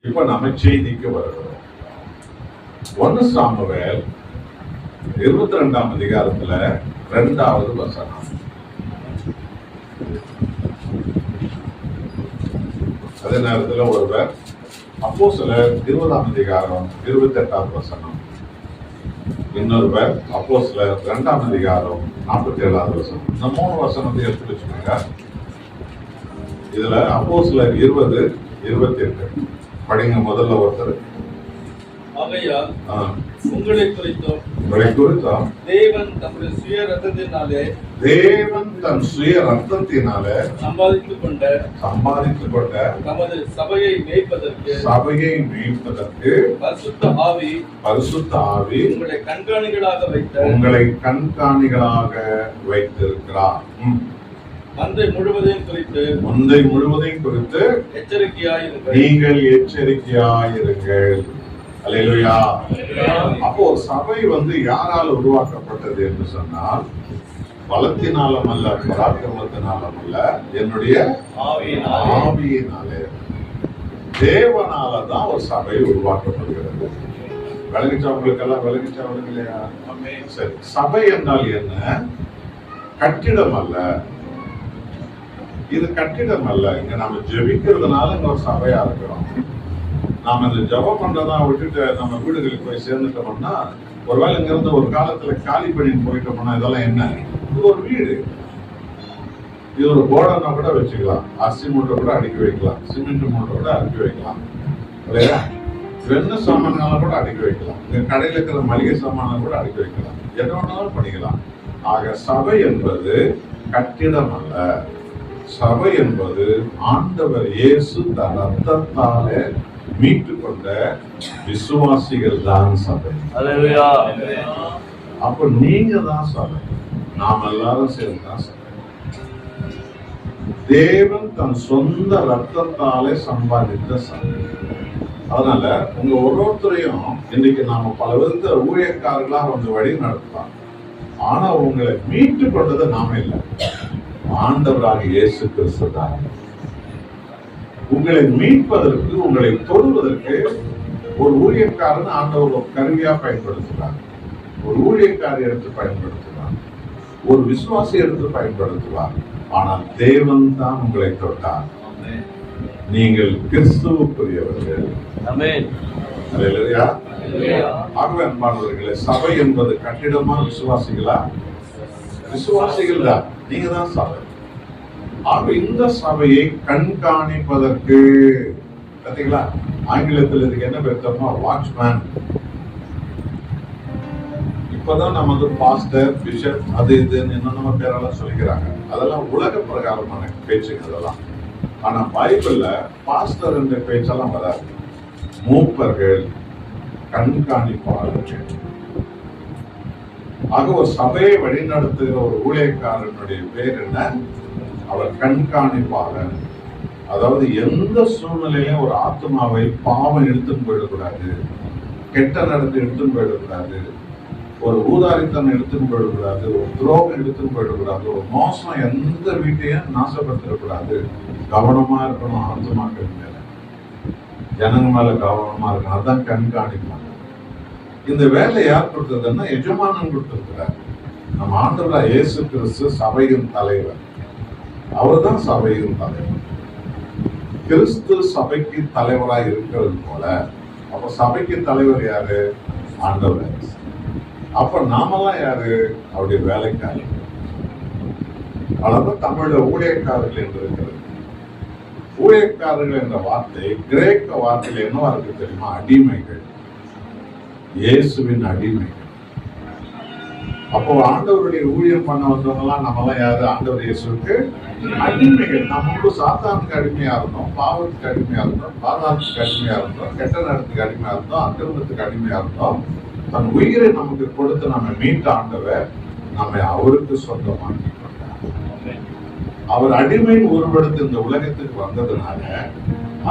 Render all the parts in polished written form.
இப்ப நம்ம செய்திக்கு வருகிறோம். 1 சாமுவேல் 22ஆம் அதிகாரத்துல 2வது வசனம். அதே நேரத்துல ஒருவர் அப்போஸ்தலர் 20ஆம் அதிகாரம் 28வது வசனம், இன்னொருவர் அப்போஸ்தலர் 2ஆம் அதிகாரம் 47வது வசனம். இந்த 3 வசனத்தை எடுத்து வச்சுக்கோங்க. இதுல அப்போஸ்தலர் 20-28 படிங்க. முதல்ல ஒருத்தர், ஆகையால் உங்களை குறித்தும் தேவன் தம்முடைய சுய ரத்தத்தினாலே சம்பாதித்துக் கொண்ட தமது சபையை மேய்ப்பதற்கு பரிசுத்த ஆவி உங்களை கண்காணிகளாக வைத்திருக்கிறார். மந்தை முழுவதையும் குறித்து நீங்கள் எச்சரிக்கையாயிருங்கள். அல்லேலூயா. அப்போ சபை யாரால் உருவாக்கப்பட்டது என்று சொன்னால், பலத்தினாலும் அல்ல, பராக்கிரமத்தினாலும் அல்ல, என்னுடைய ஆவியினாலே, தேவனாலதான் ஒரு சபை உருவாக்கப்படுகிறது. விளங்கிச்சவங்களுக்கெல்லாம் விளங்கிச்சவங்க இல்லையா? சரி, சபை என்றால் என்ன? கட்டிடம் அல்ல, இது கட்டிடம் அல்ல. இங்க நம்ம ஜெபிக்கிறதுனால இங்க ஒரு சபையா இருக்கிறோம். நாம இந்த ஜெபம் பண்றதா விட்டுட்டு நம்ம வீடுகளுக்கு போய் சேர்ந்துட்டோம்னா, ஒருவேளை இங்க இருந்து ஒரு காலத்துல காலி பண்ணிட்டு போயிட்டோம்னா, இதெல்லாம் என்ன? இது ஒரு வீடு. இது ஒரு கோடனா கூட வச்சுக்கலாம், அரிசி மூட்டை கூட அடுக்கி வைக்கலாம், சிமெண்ட் மூட்டை கூட அடுக்கி வைக்கலாம், இல்லையா? வெண்ணெய் சாமான்களை கூட அடுக்கி வைக்கலாம், இங்க கடையில் இருக்கிற மளிகை சாமான்களை கூட அடுக்கி வைக்கலாம், என்ன வேணாலும் பண்ணிக்கலாம். ஆக சபை என்பது கட்டிடம் அல்ல. சபை என்பது ஆண்டவர் இயேசு தன் ரத்தத்தாலே மீட்டு கொண்ட விசுவாசிகள் தான் சபை. அப்ப நீங்க தான் சபை, நாம் எல்லாரும் சேர்ந்து தான் சபை. தேவன் தன் சொந்த ரத்தத்தாலே சம்பாதித்த சபை. அதனால உங்க ஒவ்வொருத்தரையும் இன்னைக்கு நாம பல விதத்த ஊழியக்காரர்களா வழி நடத்தலாம். ஆனா உங்களை மீட்டு கொண்டது நாம இல்லை, ஆண்டவராக இயேசு கிறிஸ்து தான். உங்களை மீட்பதற்கு, உங்களை தொடுவதற்கு ஒரு ஊழியக்காரன் ஆண்டவர் ஒரு கருவியா பயன்படுத்துறார். ஒரு ஊழியக்காரி எடுத்து பயன்படுத்துவார், ஒரு விசுவாசி எடுத்து பயன்படுத்துவார். ஆனால் தேவன் தான் உங்களை தொட்டார். நீங்கள் கிறிஸ்துவுக்குரியவர்கள். ஆகவே அன்பானவர்களே, சபை என்பது கட்டிடமா, விசுவாசிகளா? விசுவாசிகள் தான், நீங்க தான் சபை. ஆக இந்த சபையை கண்காணிப்பதற்கு, பாத்தீங்களா, ஆங்கிலத்தில் இதுக்கு என்ன பேர்? வாட்ச்மேன். இப்பதான் நமக்கு பாஸ்டர், பிஷப், அது இதுன்னு என்னென்ன பேரெல்லாம் சொல்லிக்கிறாங்க. அதெல்லாம் உலக பிரகாரமான பேச்சுகள் அதெல்லாம். ஆனா பைபிள்ல பாஸ்டர் என்ற பேச்செல்லாம் வராது. மூப்பர்கள், கண்காணிப்பாளர்கள். ஆக ஒரு சபையை வழிநடத்துகிற ஒரு ஊழியக்காரனுடைய பேர் என்ன? அவர் கண்காணிப்பாளர். அதாவது எந்த சூழ்நிலையிலும் ஒரு ஆத்மாவை பாவம் எடுத்துன்னு போயிடக்கூடாது, கெட்ட நடத்தை எடுத்துன்னு போயிடக்கூடாது, ஒரு ஊதாரித்தனம் எடுத்துன்னு போயிடக்கூடாது, ஒரு துரோகம் எடுத்துன்னு போயிடக்கூடாது, ஒரு மோசம் எந்த வீட்டையும் நாசப்படுத்திடக்கூடாது. கவனமா இருக்கணும். ஆத்மாக்கள் மேல, ஜனங்க மேல கவனமா இருக்கணும். அதான் கண்காணிப்பாங்க. இந்த வேலை யார் கொடுத்ததுன்னா எஜமானன் கொடுத்திருக்கிறார். நம்ம ஆண்டவராக இயேசு கிறிஸ்து சபையின் தலைவர். அவர் தான் சபையின் தலைவர். கிறிஸ்து சபைக்கு தலைவராக இருக்கிறது போல, அப்ப சபைக்கு தலைவர் யாரு? ஆண்டவர். அப்ப நாமெல்லாம் யாரு? அவருடைய வேலைக்காரி. அதாவது தமிழ்ல ஊழியக்காரர்கள் என்று இருக்கிறது. ஊழியக்காரர்கள் என்ற வார்த்தை கிரேக்க வார்த்தையில என்னவா இருக்கு தெரியுமா? அடிமைகள், இயேசுவின் அடிமைகள். அப்போ ஆண்டவருடைய ஊழியம் பண்ண வந்தவங்க எல்லாம் நம்மெல்லாம் யாரு? ஆண்டவர் இயேசுக்கு அடிமைகள். நம்ம சாத்தானுக்கு அடிமையா இருந்தோம், பாவத்துக்கு அடிமையா இருந்தோம், பாதாளத்துக்கு அடிமையா இருந்தோம், கெட்ட நேரத்துக்கு அடிமையா இருந்தோம், அக்கிரமத்துக்கு அடிமையா இருந்தோம். தன் உயிரை நமக்கு கொடுத்து நம்ம மீட்ட ஆண்டவர் நம்மை அவருக்கு சொந்தமாக்கி கொண்டார். அவர் அடிமையின் உருவெடுத்து இந்த உலகத்துக்கு வந்ததுனால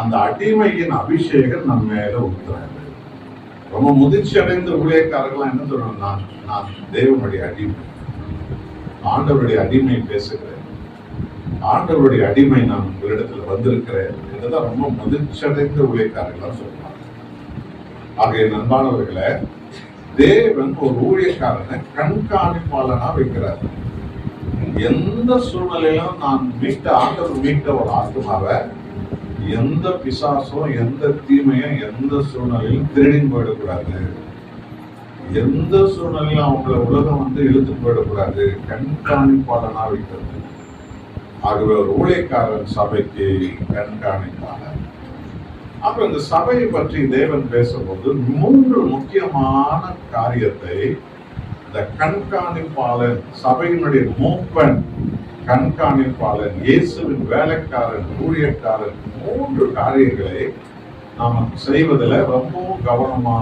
அந்த அடிமையின் அபிஷேகம் நம்ம மேல ஊத்துறாரு. ரொம்ப முதிர்ச்சி அடைந்த ஊழியக்காரர்கள்லாம் என்ன சொல்லணும்? நான் தேவனுடைய அடிமை, ஆண்டவருடைய அடிமை பேசுகிறேன். ஆண்டவருடைய அடிமை நான் உங்களிடத்துல வந்திருக்கிறேன் என்றுதான் ரொம்ப முதிர்ச்சடைந்த ஊழியக்காரர்கள் சொல்றாங்க. ஆகிய நண்பானவர்களை, தேவன் ஒரு ஊழியக்காரனை கண்காணிப்பாளனா வைக்கிறார். எந்த சூழ்நிலையிலும் நான் ஆண்டவர் மீட்ட ஒரு ஆத்மாவை எந்த பிசாசோ எந்த தீமையும் எந்த சூழ்நிலையிலும் திருடின்னு போயிடக்கூடாது. எந்த சூழ்நிலையிலும் அவங்கள உலகம் இழுத்து போயிடக்கூடாது. கண்காணிப்பாளனா வைக்கிறது. ஆகவே ஒரு ஊழியக்காரன் சபைக்கு கண்காணிப்பாளர். அப்புறம் இந்த சபையை பற்றி தேவன் பேசும்போது 3 முக்கியமான காரியத்தை இந்த கண்காணிப்பாளன், சபையினுடைய மூப்பன், கண்காணிப்பாளன், இயேசுவின் வேலைக்காரன், ஊழியக்காரன் 3 காரியங்களை நாம செய்வதில் ரொம்பவும் கவனமா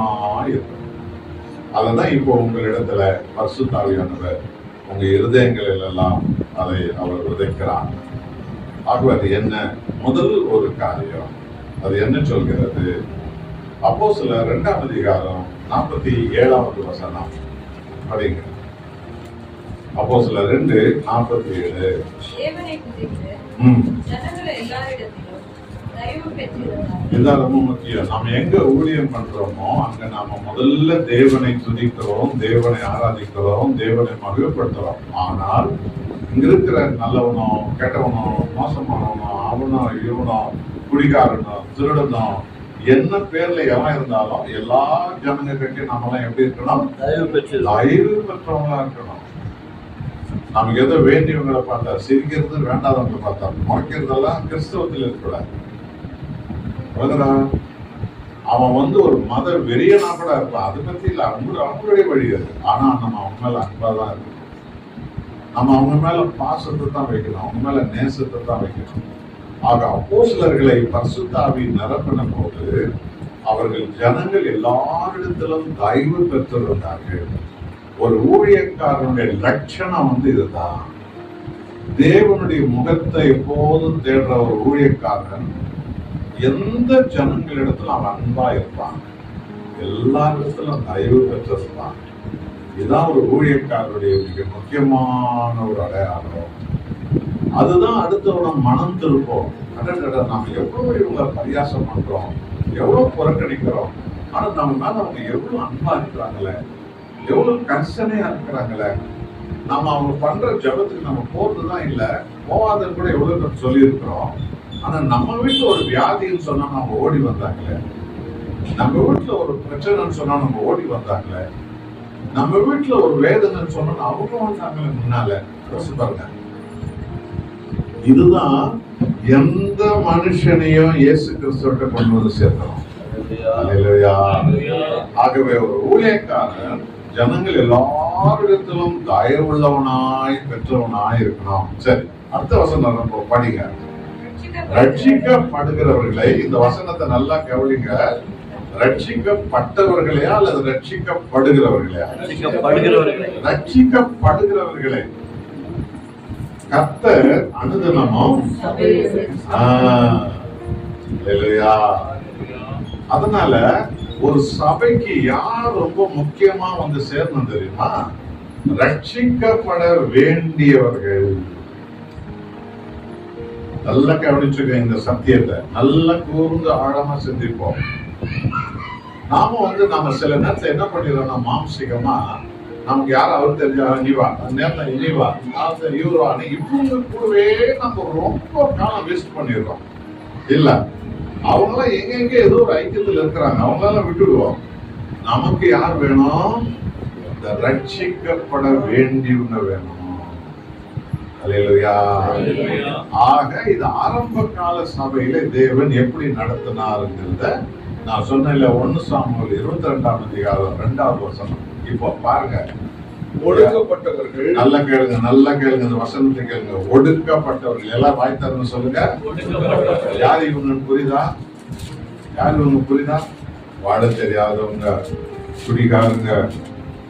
இருக்கணும். அததான் இப்போ உங்களிடத்துல பரிசுத்த ஆவியானவர் உங்க இருதயங்களில் எல்லாம் அதை அவர் விதைக்கிறார். ஆகவே அது என்ன? முதல் ஒரு காரியம் அது என்ன சொல்கிறது? அப்போஸ்தலர் 2ஆம் அதிகாரம் 47வது வசனம் படிங்க. அப்போஸ்தலர் 2:47. இதுதான் ரொம்ப முக்கியம். நம்ம எங்க ஊழியம் பண்றோமோ அங்க நாம முதல்ல தேவனை துதிக்கிறோம், தேவனை ஆராதிக்கிறோம், தேவனை மகிழ்ப்படுத்துறோம். ஆனால் இங்க இருக்கிற நல்லவனோ கெட்டவனோ மோசமானவனோ அவனோ இவனோ குடிகாரனோ திருடனோ என்ன பேர்ல எவன் இருந்தாலும் எல்லா ஜனங்க கட்டி நம்மளாம் எப்படி இருக்கணும்? தயவு பெற்றவங்களா இருக்கணும். நமக்கு ஏதோ வேண்டியவங்களை பார்த்தா சிரிக்கிறது, வேண்டாதவங்களை பார்த்தா முறைக்கிறதெல்லாம் கிறிஸ்தவத்தில் இருக்கக்கூடாது. அவன் ஒரு மத வெறியனா கூட இருப்பான். அதை பத்தி இல்ல, அவங்களுடைய வழி அது. ஆனா நம்ம அவங்க மேல அன்பாதான் இருக்கணும். நம்ம அவங்க மேல பாசத்தை தான் வைக்கணும், அவங்க மேல நேசத்தை தான் வைக்கணும். ஆக அப்போஸ்தலர்களை பரிசுத்த ஆவி நிரப்பின போது அவர்கள் ஜனங்கள் எல்லாரிடத்திலும் தயவு பெற்றிருந்தார்கள். ஒரு ஊழியக்காரனுடைய லட்சணம் இதுதான். தேவனுடைய முகத்தை எப்போதும் தேடுற ஒரு ஊழியக்காரன் எந்த ஜனங்களிடத்துல அவன் அன்பா இருப்பான், எல்லாரிடத்திலும் தயவு பெற்றிருப்பான். இதுதான் ஒரு ஊழியக்காரருடைய மிக முக்கியமான ஒரு அடையாளம். அதுதான் அடுத்தவன மனம் திருப்போம். நாம எவ்வளவு இவங்களை பரியாசம் பண்றோம், எவ்வளவு புறக்கணிக்கிறோம், ஆனா நம்ம மேல அவங்க எவ்வளவு அன்பா இருக்கிறாங்களே, எவ்வளவு கர்சனையா இருக்கிறாங்களே. நம்ம அவங்க பண்ற ஜபத்துக்கு நம்ம போறதுதான் இல்ல, போவாதன்னு கூட எவ்வளவு பேர் சொல்லி இருக்கிறோம். ஆனா நம்ம வீட்டுல ஒரு வியாதின்னு சொன்னா நம்ம ஓடி வந்தாங்களே, நம்ம வீட்டுல ஒரு பிரச்சனைன்னு சொன்னா நம்ம ஓடி வந்தாங்களே, நம்ம வீட்டுல ஒரு வேதனைன்னு சொன்னா அவங்க வந்தாங்களே முன்னால. பாருங்க, இதுதான் எந்த மனுஷனையும் இயேசு கிறிஸ்துவிட்ட கொண்டு வந்து சேர்க்கணும். ஆகவே ஒரு ஊழியக்காரன் ஜனங்கள் எல்லாரிடத்திலும் தயவுள்ளவனாய் பெற்றவனாய் இருக்கணும். சரி, அடுத்த வசனம் நம்ம படிங்க. ரட்சிக்கப்படுகிறவர்களை, இந்த வசனத்தை நல்லா கவனிங்க. ரட்சிக்கப்பட்டவர்களையா அல்லது ரட்சிக்கப்படுகிறவர்களையா? ரட்சிக்கப்படுகிறவர்களை கர்த்தர் அனுதினமும். அதனால ஒரு சபைக்கு யார் ரொம்ப முக்கியமா சேரணும் தெரியுமா? ரட்சிக்கப்பட வேண்டியவர்கள். நல்லா கவனிச்சுக்க இந்த சத்தியத்தை, நல்லா கூர்ந்து ஆழமா சிந்திப்போம். நாம நம்ம சில நேரத்துல என்ன பண்ணிடுறோம்னா, மாம்சிகமா நமக்கு யாரும் அவர் தெரிஞ்சா நீவா நேரத்தில் இனிவா இவரா இவங்க கூடவே நம்ம ரொம்ப காலம் வேஸ்ட் பண்ணிடுறோம். இல்ல, அவங்களாம் எங்க ஏதோ ஒரு ஐக்கியத்தில் இருக்கிறாங்க, அவங்களாம் விட்டுடுவோம். நமக்கு யார் வேணும்? இந்த ரட்சிக்கப்பட வேண்டியவங்க வேணும். ஆக இது ஆரம்ப கால சபையில தேவன் எப்படி நடத்தினாருங்கிறத நான் சொன்ன 1 சாமுவேல் 22ஆம் அதிகாரம் 2வது வசனம். இப்போ பாருங்க, ஒடுக்கப்பட்டவர்கள். நல்லா கேளுங்க, நல்லா கேளுங்க, இந்த வசனத்தை கேளுங்க. ஒடுக்கப்பட்டவர்கள் எல்லாம் வாய் தரணும் சொல்லுங்க. யார் இவங்க புரியுதா? யார் இவங்க புரியுதா? வாழ தெரியாதவங்க, குடிகாரங்க,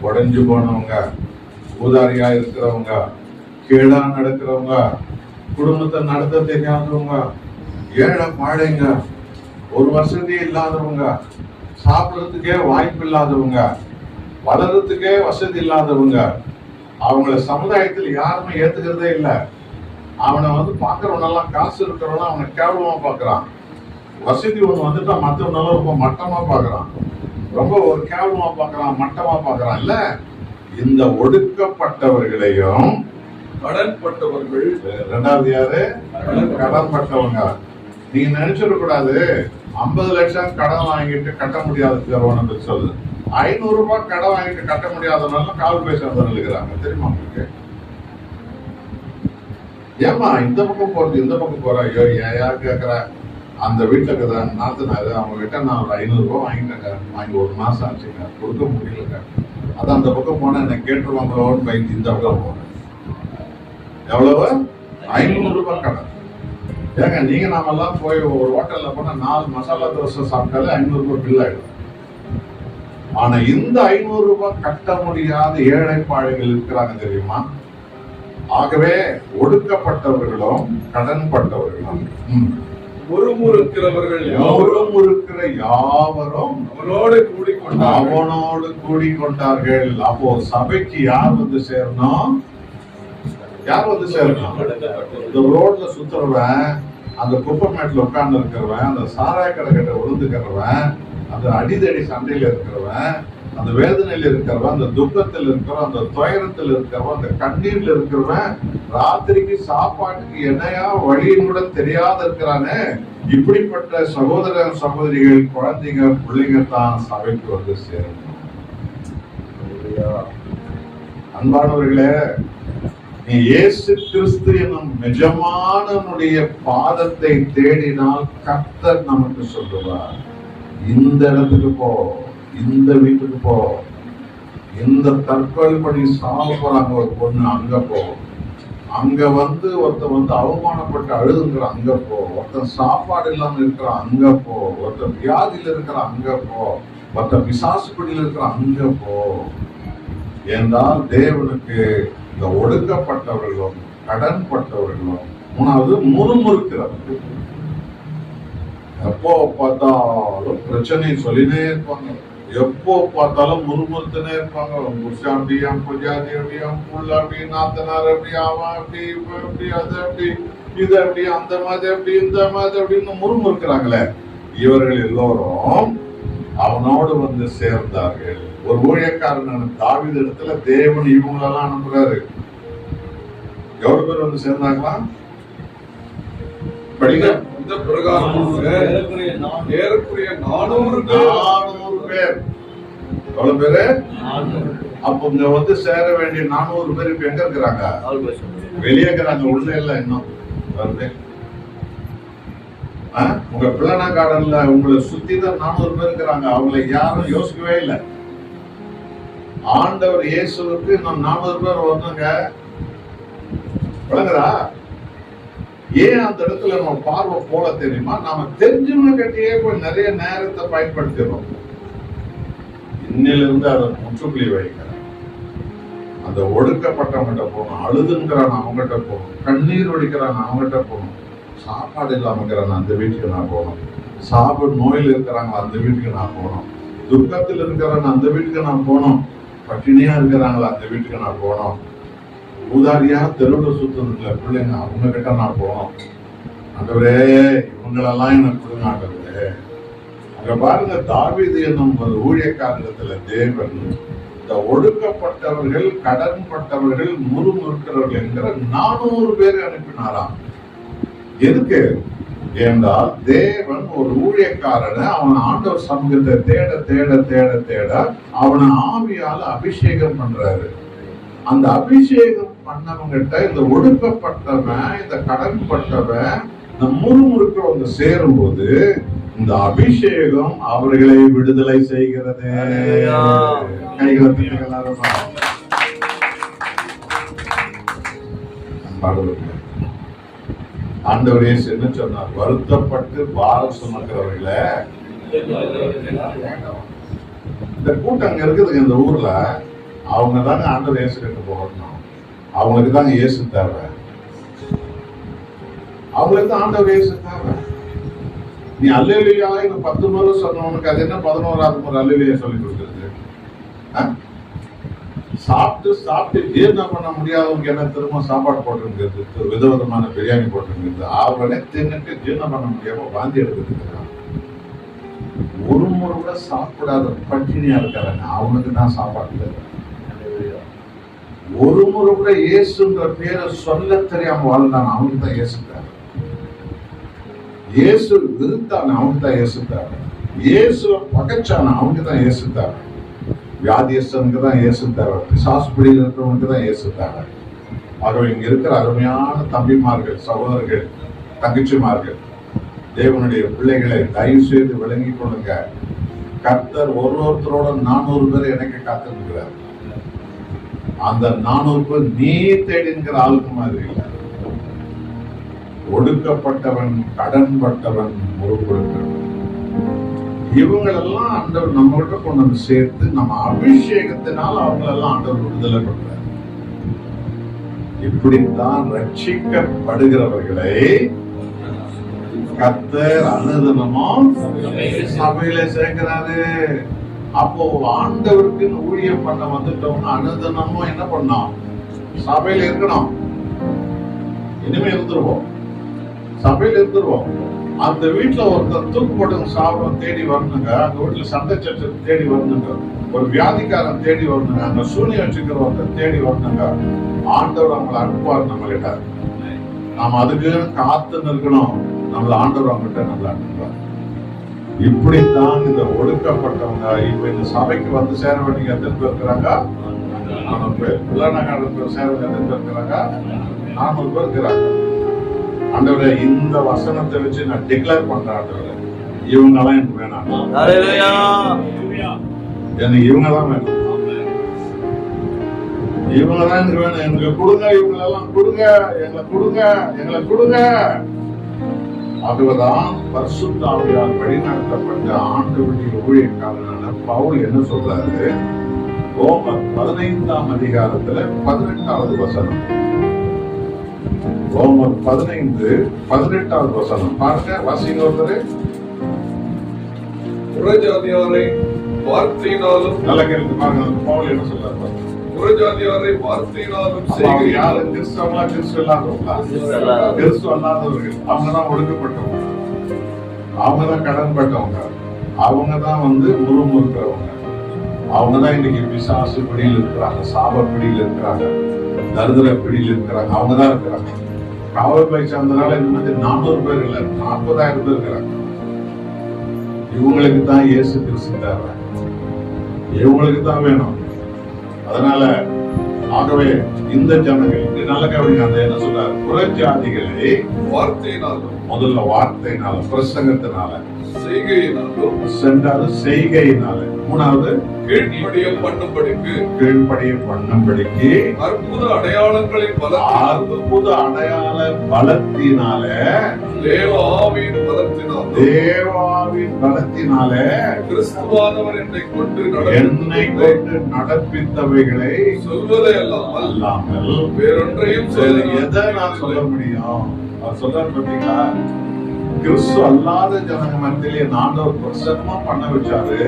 உடைஞ்சு போனவங்க, ஊதாரியா இருக்கிறவங்க, கீழா நடக்கிறவங்க, குடும்பத்தை நடத்த தெரியாதவங்க, ஏழை பாடைங்க, ஒரு வசதி இல்லாதவங்க, சாப்பிடறதுக்கே வாய்ப்பு இல்லாதவங்க, வளர்றதுக்கே வசதி இல்லாதவங்க, அவங்கள சமுதாயத்தில் யாருமே ஏத்துக்கிறதே இல்லை. அவனை வந்து பாக்குறவனெல்லாம் காசு இருக்கிறவன அவனை கேவலமா பாக்குறான். வசதி ஒண்ணு வந்துட்டா மற்றவனால ரொம்ப மட்டமா பாக்குறான், ரொம்ப ஒரு கேவலமா பாக்குறான், மட்டமா பாக்குறான். இல்ல, இந்த ஒடுக்கப்பட்டவர்களையும் கடன்பட்டவர்கள், ரெண்டாவது யாரு? கடன்பட்டவங்க. நீங்க நினைச்சிட கூடாது 50 லட்சம் கடன் வாங்கிட்டு கட்ட முடியாத சொல்லு. 500 ரூபாய் கடன் வாங்கிட்டு கட்ட முடியாதனால கால் பேசுறதுன்னு இருக்கிறாங்க. தெரியுமா உங்களுக்கு? ஏமா இந்த பக்கம் போறது இந்த பக்கம் போற? ஐயோ ஏயா கேக்குற? அந்த வீட்டுல இருக்கிற நாத்தனாரு அவங்க கிட்ட நான் ஒரு 500 ரூபாய் வாங்கிட்டேங்க, வாங்கி 1 மாசம் ஆச்சுங்க, கொடுக்க முடியலங்க. அதான் அந்த பக்கம் போனா என்ன கேட்டுருவாங்களோன்னு பயந்து இந்த பக்கம் போனேன். எவ்வளவு? 500 ரூபாய் கடன். ஏங்க நீங்க நாம எல்லாம் போய் ஒரு ஹோட்டல்ல போனா 4 மசாலா தோசை சாப்பிட்டாலே 500 ரூபாய் பில் ஆயிடும். ஆனா இந்த 500 ரூபாய் கட்ட முடியாத ஏழைப்பாடுகள் இருக்கிறாங்க தெரியுமா? ஆகவே ஒடுக்கப்பட்டவர்களும் கடன்பட்டவர்களும் முறுமுறுக்கிறவர்கள் முறுமுறுக்கிற யாவரும் அவனோடு கூடிக்கொண்டார்கள். அப்போ சபைக்கு யார் வந்து சேரணும்? யார் வந்து சேரணும்? இந்த ரோட்ல சுத்துறவன், அந்த குப்பை மேட்ல உட்கார்ந்து இருக்கிறவன், அந்த சாராய கடை கிட்ட விழுந்துக்கிறவன், அந்த அடிதடி சண்டையில இருக்கிறவன், அந்த வேதனையில இருக்கிறவன், அந்த துக்கத்தில் இருக்கிறவன், அந்த துயரத்தில் இருக்கிறவன், அந்த கண்ணீர்ல இருக்கிறவன், ராத்திரிக்கு சாப்பாட்டுக்கு என்னையா வழியும் கூட தெரியாத இருக்கிறானே, இப்படிப்பட்ட சகோதர சகோதரிகள், குழந்தைங்க, பிள்ளைங்க தான் சபைக்கு வந்து சேரணும். அன்பானவர்களே, நீ இயேசு கிறிஸ்து என்னும் நிஜமானவனுடைய பாதத்தை தேடினால் கர்த்தர் நமக்கு சொல்லுவார், இந்த இடத்துக்கு போ, இந்த வீட்டுக்கு போ, இந்த தற்கொலை பண்ணி சாக போறாங்க ஒரு பொண்ணு, அங்க போ. அங்க வந்து ஒருத்தன் வந்து அவமானப்பட்டு அழுதுங்கிறான், அங்க போ. ஒருத்தன் சாப்பாடு இல்லாம இருக்கிறான், அங்க போ. ஒருத்தன் வியாதியில இருக்கிறான், அங்க போ. ஒருத்தன் பிசாசுப்படியில் இருக்கிறான், அங்க போ. என்றால் தேவனுக்கு இந்த ஒடுக்கப்பட்டவர்களும் கடன்பட்டவர்களும், மூணாவது முறுமுறுக்கிறவர்கள், எப்போ பார்த்தாலும் பிரச்சனை சொல்லினே இருப்பாங்க, எப்போ பார்த்தாலும் முறுமுறுத்துனே இருப்பாங்க. புருஷன் அப்படி, என் புஜாதி அப்படி, என் புள்ள அப்படி, நாத்தனார் அப்படி, அவன் அப்படி, இவன் அப்படி, அது அப்படி, இது அப்படி, அந்த மாதிரி அப்படி, இந்த மாதிரி அப்படின்னு முறுமுறுக்கிறாங்களே, இவர்கள் எல்லோரும் அவனோடு வந்து சேர்ந்தார்கள். ஒரு ஊழியக்காரன் தாவீது இடத்துல தேவன் இவங்களெல்லாம் அனுப்புறாரு. எவ்வளவு பேர் வந்து சேர்ந்தாங்களா? படிங்க. இந்த பிரகாரம் ஏறக்குறைய 400 பேர். எவ்வளவு பேரு? அப்ப இங்க வந்து சேர வேண்டிய 400 பேர் இப்ப எங்க இருக்கிறாங்க? வெளியே இருக்கிறாங்க, உள்ள இல்ல இன்னும் வருது. உங்க பிள்ளைனா கார்டன்ல உங்களை சுத்தி தான் 400 பேர் இருக்கிறாங்க. அவங்களை யாரும் யோசிக்கவே இல்லை. ஆண்டவர் இயேசுவுக்கு இன்னும் 400 பேர் வரணுங்க. விளங்குதா? ஏன் அந்த இடத்துல நம்ம பார்வை போல தெரியுமா? நாம தெரிஞ்சவங்க கிட்டயே போய் நிறைய நேரத்தை பயன்படுத்திடுறோம். இன்னிலிருந்து அதை முற்றுப்புள்ளி வைக்க, அந்த ஒடுக்கப்பட்டவங்கிட்ட போகணும், அழுதுங்கிறான் அவங்ககிட்ட போகணும், கண்ணீர் வடிக்கிறான் அவங்ககிட்ட போகணும், சாப்பாடு இல்லாமங்கிறான் அந்த வீட்டுக்கு நான் போகணும், சாப்பிடு நோயில் இருக்கிறாங்க அந்த வீட்டுக்கு நான் போகணும், துக்கத்தில் இருக்கிறான் அந்த வீட்டுக்கு நான் போகணும், பட்டினியா இருக்கிறாங்களா அந்த வீட்டுக்கு நான் போகணும், ஊதாரியா தெருவில் சுத்துறதுல பிள்ளைங்க அவங்க கிட்ட நான் போகணும். ஆண்டவரே இவங்களெல்லாம் எனக்கு கொடுங்க ஆண்டவரே. அங்க பாருங்க, தாவீது என்னும் ஒரு ஊழியக்காரத்துல தேவன் இந்த ஒடுக்கப்பட்டவர்கள், கடன்பட்டவர்கள், முறுமுறுக்கிறவர்கள் என்கிற 400 பேரை அனுப்பினாராம். எதுக்கு என்றால் தேவன் ஒரு ஊழியக்காரனை அவன் ஆண்டவர் சமூகத்தை தேட தேட தேட தேட அவனை ஆவியால அபிஷேகம் பண்றாரு. அந்த அபிஷேகம் பண்ணவங்கிட்ட இந்த ஒடுக்கப்பட்டவன், இந்த கடன்பட்டவன், இந்த முறுமுறுக்கிறவங்க சேரும் போது இந்த அபிஷேகம் அவர்களை விடுதலை செய்கிறது. ஆண்டவர் இயேசு என்ன சொன்னார்? வருத்தப்பட்டு பாரம் சுமக்கிறவர்களே, இந்த கூட்டம் அங்க இருக்குதுங்க இந்த ஊர்ல, அவங்க தாங்க ஆண்டவர் இயேசு கிட்ட போகணும். அவங்களுக்கு தாங்க இயேசு தேவை. அவங்களுக்கு தான் ஆண்டவர் இயேசு தேவை. நீ அல்லேலூயா 10 முறை சொன்னவனுக்கு அது என்ன 11வது முறை அல்லேலூயா சொல்லி கொடுக்குறது? சாப்பிட்டு ஜீரணம் பண்ண முடியாதவங்க என்ன திரும்ப சாப்பாடு போட்டுருக்கிறது, விதவிதமான பிரியாணி போட்டுருக்கிறது, அவங்களே தின்னுட்டு ஜீரணம் பண்ண முடியாம வாந்தி எடுத்துருக்கிறாங்க. ஒரு முறை கூட சாப்பிடாத பட்டினியா இருக்காங்க, அவனுக்கு தான் சாப்பாடு இல்லை. ஒரு முறை கூட இயேசுன்ற பேரை சொல்ல தெரியாம வாழ்ந்தான, அவனுக்கு தான் இயேசுட்டாரு. இயேசு விருத்தான, அவனுக்கு தான் இயேசுட்டாரு. இயேசுவை பகைச்சான, அவனுக்கு தான் இயேசுட்டாரு. வியாதியஸ்தனுக்கு தான் இயேசுட்டாரு. பிசாசு பிடியில் இருக்கிறவனுக்கு தான் இயேசுட்டாரு. ஆகவே இங்க இருக்கிற அருமையான தம்பிமார்கள், சகோதரர்கள், தங்கச்சிமார்கள், தேவனுடைய பிள்ளைகளை தயவு செய்து விளங்கி கொள்ளுங்க. கர்த்தர் ஒருத்தரோட 400 பேர் எனக்கு காத்திருக்கிறார். அந்த 400 பேர் நீ தேடிங்கிற ஆளுக்கு மாதிரி இல்லை. ஒடுக்கப்பட்டவன், கடன்பட்டவன், முறுப்படுக்கிறவன், இவங்களெல்லாம் ஆண்டவர் நம்ம கிட்ட கொண்டு வந்து சேர்த்து நம்ம அபிஷேகத்தினால் அவங்களெல்லாம் ஆண்டவர் விடுதலை பண்றார். இப்படித்தான் ரட்சிக்கப்படுகிறவர்களை கர்த்தர் அனுதினமும் சபையில சேர்க்கிறாரு. அப்போ ஆண்டவருக்கு ஊழியம் பண்ண வந்துட்டோம்னா அனுதினமும் என்ன பண்ணோம்? சபையில இருக்கணும். இனிமே இருந்துருவோம், சபையில இருந்துருவோம். அந்த வீட்டுல ஒருத்தர் தூக்கு போட்டு சாப்பிடும் தேடி வரணுங்க, அந்த வீட்டுல சண்டை சச்ச தேடி வரணுங்க, ஒரு வியாதிக்காரன் தேடி வரணுங்க, அந்த சூனியம் வச்சுக்கிற ஒருத்தர் தேடி வரணுங்க. ஆண்டவர் அவங்களை அனுப்புவார் நம்ம கிட்ட. நாம அதுக்கு காத்து நிற்கணும். நம்மள ஆண்டவர் அவங்ககிட்ட நம்மள அனுப்புவார். இப்படித்தான் இந்த ஒடுக்கப்பட்டவங்க இப்ப இந்த சபைக்கு வந்து சேர வேண்டிய எத்தனை பேர் இருக்கிறாங்க? 400 பேர். பிள்ளைநாடு சேர வேண்டிய எத்தனை பேர் இருக்கிறாங்க? 400 பேர் இருக்கிறாங்க. ஆண்டவரே, இந்த வசனத்தை வச்சு நான் டிக்ளேர் பண்றேன், ஆண்டவரே, இவங்க எல்லாம் எனக்கு வேணாம், எனக்கு இவங்க தான் வேணும், இவங்க தான் எனக்கு வேணும், எனக்கு கொடுங்க, இவங்க எல்லாம் கொடுங்க, எங்களை கொடுங்க. அதுதான் பரிசுத்த ஆவியால் வழிநடத்தப்பட்ட ஆண்டவருடைய ஊழியக்காரனான பவுல் என்ன சொல்றாரு? ரோமர் 15ஆம் அதிகாரத்துல 18வது வசனம். ரோமர் 15:18வது வசனம் பாருங்க, வாசிங்க ஒருத்தரு. புறஜாதியாரை வார்த்தையினாலும், நல்ல கேள்வி பாருங்க, பவுல் என்ன சொல்றாரு? புறஜாதியாரை வார்த்தையினாலும் யாரு? கிறிஸ்தவங்களா, கிறிஸ்து இல்லாதவங்களா? கிறிஸ்து அல்லாதவர்கள். அவங்கதான் ஒடுக்கப்பட்டவங்க, அவங்கதான் கடன்பட்டவங்க, அவங்கதான் முறுமுறுக்கிறவங்க, அவங்கதான் இன்னைக்கு பிசாசு பிடியில் இருக்கிறாங்க, சாப பிடியில் இருக்கிறாங்க, தரித்திர பிடியில் இருக்கிறாங்க, அவங்கதான் இருக்கிறாங்க. காவல் பயிற்சி சேர்ந்தனால இந்த மாதிரி 400 பேர் இல்ல, 40,000 பேர் இருக்கிறாங்க. இவங்களுக்கு தான் இயேசு கிறிஸ்து தேவை, இவங்களுக்கு தான் வேணும். அதனால ஆகவே இந்த ஜனங்கள் நல்ல கவனிங்க, அந்த என்ன சொல்றாரு? புறஜாதிகளை வார்த்தையினாலும், முதல்ல வார்த்தையினால, பிரசங்கத்தினால, செய்கையினாலும், சென்றாவது செய்கையினால, மூணாவது கீழ்ப்படிய பண்ணும்படிக்கு, கீழ்ப்படிய பண்ணும்படிக்கு, அற்புத அடையாளங்களின் அற்புத அடையாள பலத்தினால, தேவாவின் பலத்தினால கிறிஸ்துவானவர் என்னை கொண்டு நடப்பித்தவைகளை சொல்வதே அல்லாமல் வேறொன்றையும் எதை நான் சொல்ல முடியும்? அவர் சொல்றாரு பார்த்தீங்களா? கிறிஸ்து அல்லாத ஜனங்க மத்தியிலே ஆண்டவர் பிரசன்னமா பண்ண வச்சாரு,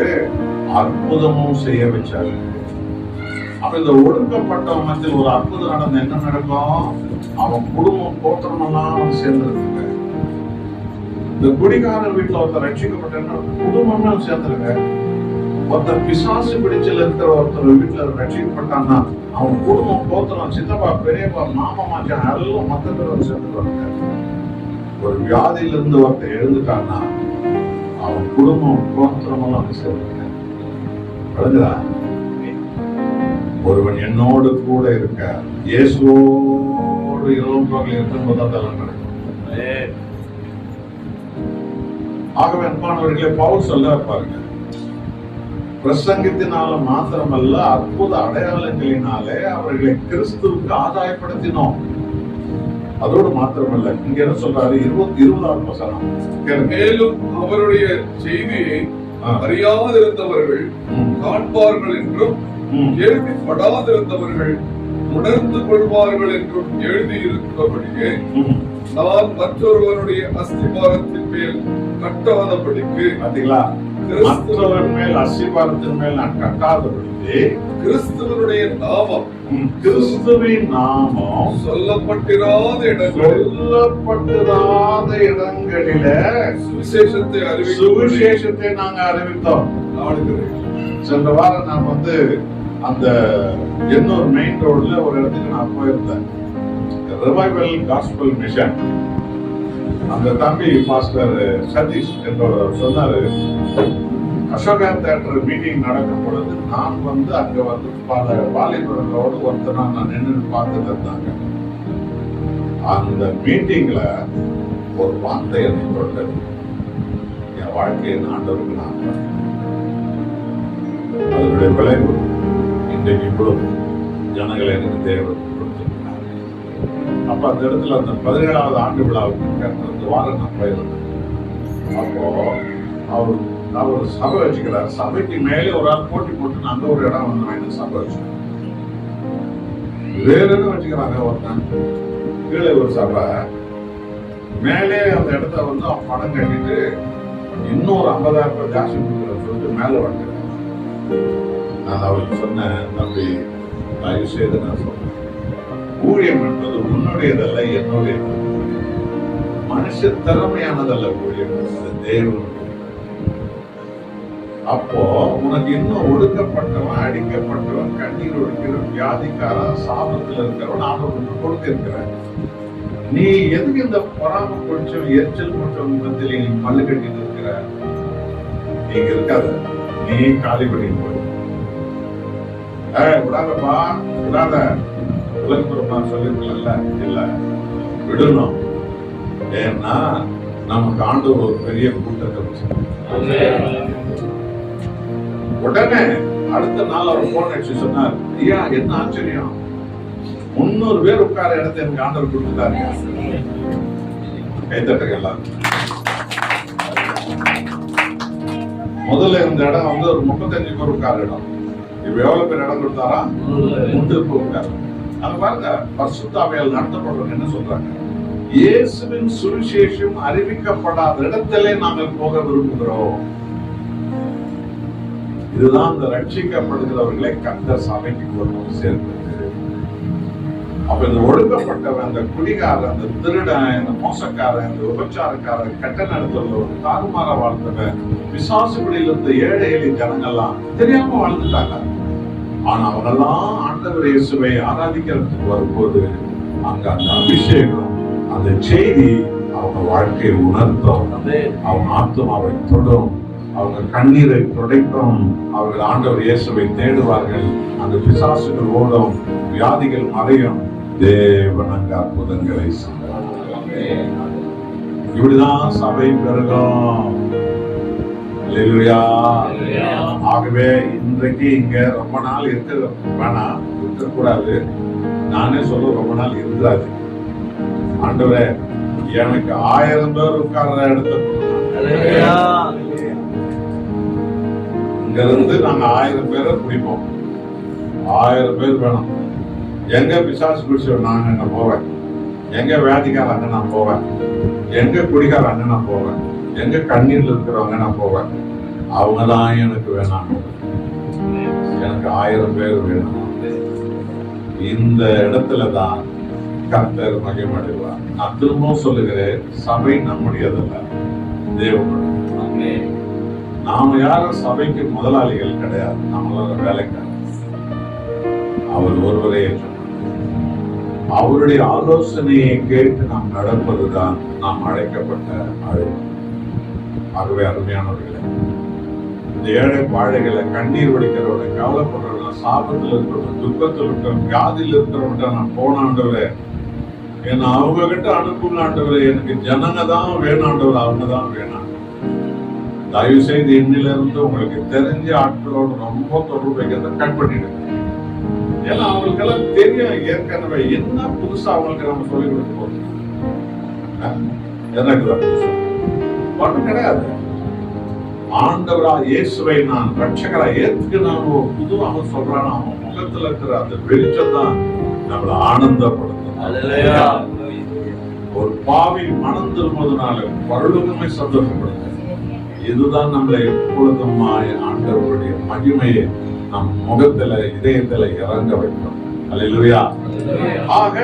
அற்புதமும் செய்ய வச்சாரு. அப்ப இந்த ஒடுக்கப்பட்டவன் மத்தியில் ஒரு அற்புதம் நடந்து என்ன நடக்கும்? அவன் குடும்பம் போற்றமெல்லாம் சேர்ந்துருக்குங்க. இந்த குடிகாரர் வீட்டுல ஒருத்தர் ரட்சிக்கப்பட்ட குடும்பமே சேர்ந்துருங்க. ஒருத்தர் பிசாசு பிடிச்சல இருக்கிற ஒருத்தர் வீட்டுல ரட்சிக்கப்பட்டான்னா அவன் குடும்பம் போத்திரம், சித்தப்பா, பெரியப்பா, மாமா, மாச்சான் எல்லாம் மத்த பேர் சேர்ந்துருவாங்க. ஒரு வியாதியில இருந்து ஒருத்தர் எழுந்துட்டான்னா அவன் குடும்பம் போத்திரமெல்லாம் சேர்ந்துருங்க. விளங்குதா? ஒருவன் என்னோடு கூட இருக்க, இயேசுவோடு இரவும் பகலும் இருக்கும்போது அதெல்லாம் நடக்கும். ஆகவே அன்பானவர்களே, பவுல் சொல்ல பாருங்க, பிரசங்கத்தினால மாத்திரமல்ல அற்புத அடையாளங்களினாலே அவர்களை கிறிஸ்துவுக்கு ஆதாயப்படுத்தினோம். அதோடு மாத்திரமல்ல, இங்க என்ன சொல்றாரு? 20வது வசனம். மேலும் அவருடைய செய்தியை அறியாதிருந்தவர்கள் காண்பார்கள் என்றும், கேள்விப்படாதிருந்தவர்கள் உணர்ந்து கொள்வார்கள் என்றும் எழுதியிருக்கிறபடியே நான் மற்றொருவனுடைய அஸ்திபாரத்தின் மேல் கட்டாதபடிக்கு. பாத்தீங்களா? மற்றவர் மேல் அஸ்திபாரத்தின் மேல் நான் கட்டாதபடி கிறிஸ்துவனுடைய நாமம் கிறிஸ்துவின் நாமம் சொல்லப்பட்டிராத இடங்களில சுவிசேஷத்தை சுவிசேஷத்தை நாங்க அறிவித்தோம். சென்ற வாரம் நான் அந்த எண்ணூர் மெயின் ரோட்ல ஒரு இடத்துக்கு நான் போயிருந்தேன். Revival gospel mission. அந்த தம்பி பாஸ்டர் சதீஷ் என்பவர் சொன்னாரு, அசோகா தியேட்டர் மீட்டிங் நடக்கும் பொழுது நான் அங்க பல வாலிபர்களோடு ஒருத்தனா நான் நின்று பார்த்துட்டு இருந்தாங்க. அந்த மீட்டிங்ல ஒரு வார்த்தை என்னை தொட்டது. என் வாழ்க்கையின் ஆண்டவருக்கு நான் அதனுடைய விளைவு இன்றைக்கு இவ்வளவு ஜனங்களை எனக்கு தேவை கொடுத்திருக்கிறார். அப்ப அந்த இடத்துல அந்த 17வது ஆண்டு விழாவுக்கு அந்த வாரம் நான் போயிருந்தேன். அப்போ அவர் சபை வச்சுக்கிறார். சபைக்கு மேலே ஒரு ஆள் போட்டி போட்டு அந்த ஒரு இடம் வாங்கி சபை வச்சுக்கிறேன். வேற இடம் வச்சுக்கிறாங்க. ஒருத்தன் கீழே ஒரு சபை, மேலே அந்த இடத்த அவன் பணம் கட்டிட்டு இன்னொரு 50,000 ரூபாய் ஜாஸ்தி கொடுக்குறேன்னு சொல்லிட்டு மேல வந்துக்கிறேன். நான் அவருக்கு சொன்னேன், தம்பி தயவு செய்து நான் சொன்னேன், ஊழியம் என்பது உன்னுடையதல்ல, என்னுடையது. மனுஷ திறமையானதல்ல ஊழியம், அது தேவனுடைய. அப்போ உனக்கு இன்னும் ஒடுக்கப்பட்டவன், அடிக்கப்பட்டவன், கண்ணீர் ஒடுக்கிறவன், வியாதிக்காரன், சாபத்தில் இருக்கிறவன் ஆண்டவனுக்கு கொடுத்து இருக்கிறான். நீ எதுக்கு இந்த பொறாம கொஞ்சம் எரிச்சல் கொஞ்சம் மத்தியில நீ மல்லு கட்டிட்டு இருக்கிற? நீங்க இருக்காத, நீ காலிபடி போய் விடாதப்பா, விடாத. உலகப்புறமா சொல்லிருக்கல, இல்ல விடணும். ஏன்னா நமக்கு ஆண்டவர் ஒரு பெரிய கூட்டத்தை வச்சிருக்கார். உடனே அடுத்த நாள் அவர் போன் அடிச்சு சொன்னார், ஐயா என்ன ஆச்சரியம், 300 பேர் உட்கார இடத்தை எனக்கு ஆண்டவர் கொடுத்துட்டாரு. கைத்தட்டுங்க எல்லாரும். முதல்ல இந்த இடம் ஒரு 35 பேர் உட்கார இடம். இப்ப எவ்வளவு பேர் இடம் கொடுத்தாரா? 3 பேர் உட்கார. அது பாருங்க, பரிசுத்த ஆவியால் நடத்தப்படுறவங்க என்ன சொல்றாங்க, இயேசுவின் சுவிசேஷம் அறிவிக்கப்படாத இடத்திலே நாங்கள் போக விரும்புகிறோம். இதுதான் இந்த ரட்சிக்கப்படுகிறவர்களை கர்த்தர் சபைக்கு கொண்டு சேர்க்கிறது. அப்ப இந்த ஒடுக்கப்பட்டவன், அந்த குடிகாரன், அந்த திருடன், இந்த மோசக்காரன், இந்த விபச்சாரக்காரன், கட்ட நடத்துறவன், தாறுமாற வாழ்ந்தவன், பிசாசுகளில் இருந்த ஏழை எளிய ஜனங்கள்லாம் தெரியாம வாழ்ந்துட்டாங்க. ஆனா அவங்கெல்லாம் ஆண்டவர் இயேசுவை ஆராதிக்கிறதுக்கு வரும்போது அங்க அந்த அபிஷேகம், அந்த செய்தி அவங்க வாழ்க்கையை உணர்த்தும், அவங்க ஆத்துமாவை தொடும், அவங்க கண்ணீரை துடைக்கும். அவர்கள் ஆண்டவர் இயேசுவை தேடுவார்கள். அந்த பிசாசுகள் ஓடும், வியாதிகள் மறையும். தேவன் அங்க அற்புதங்களை செய்வார். இப்படிதான் சபை பெருகும். ஆகவே இன்றைக்கு இங்க ரொம்ப நாள் இருக்கக்கூடாது. நானே சொல்ல ரொம்ப நாள் இருக்காது. ஆண்டவரே எனக்கு 1000 பேர் உட்கார்ற இடத்த இங்க இருந்து நாங்க 1000 பேரை பிடிப்போம். 1000 பேர் வேணும். எங்க பிசாசு பிடிச்ச நாங்க அங்க போவேன், எங்க வியாதிக்கார அங்க நான் போவேன், எங்க குடிகார அங்க நான் போவேன், எங்க கண்ணீர்ல இருக்கிறவங்க நான் போவேன். அவங்கதான் எனக்கு வேணாம். எனக்கு 1000 பேர் வேணும். இந்த இடத்துலதான் கர்த்தர் மகிமையடைவார். நான் திரும்பவும் சொல்லுகிறேன், சபை நம்முடையதல்ல, தேவனுடைய. நாம யாரும் சபைக்கு முதலாளிகள் கிடையாது, நம்மளோட வேலைக்காரர். அவர் ஒருவரே அவருடைய ஆலோசனையை கேட்டு நாம் நடப்பதுதான் நாம் அழைக்கப்பட்ட அழைப்பு. ஆகவே அருமையானவர்களே, இந்த ஏழை பாழைகளை, கண்ணீர் வடிக்கிறவங்க, கவலைப்படுறவங்க, சாபத்தில் இருக்கிறவங்க, துக்கத்தில் இருக்கிறவங்க, வியாதியில் இருக்கிறவங்க நான் போனாண்டவரே, என்ன அவங்க கிட்ட அனுப்புனாண்டவரே, எனக்கு ஜனங்க தான் வேணாண்டவர், அவங்க தான் வேணாம். தயவு செய்து இன்னிலிருந்து உங்களுக்கு தெரிஞ்ச ஆட்களோடு ரொம்ப தொடர்பு வைக்கிறத கட் பண்ணிடுங்க. ஏன்னா அவங்களுக்கெல்லாம் தெரியும் ஏற்கனவே என்ன புதுசா அவங்களுக்கு நம்ம சொல்லிக் கொடுக்க போறோம். ஒன்றும் கிடையாது. ஆண்டவரா இயேசுவை நான் ரட்சகரா ஏத்துக்கு நான் ஒரு புது அவன் சொல்றான், அவன் முகத்துல இருக்கிற அந்த வெளிச்சம் தான் நம்மளை ஆனந்தப்படுத்தும். ஒரு பாவி மனம் திரும்புவதனால பரலோகமே சந்தோஷப்படுது. இதுதான் நம்மளை எப்பொழுதும் ஆண்டவருடைய மகிமையை நம் முகத்துல இதயத்துல இறங்க வைக்கும். அல்லேலூயா. ஆக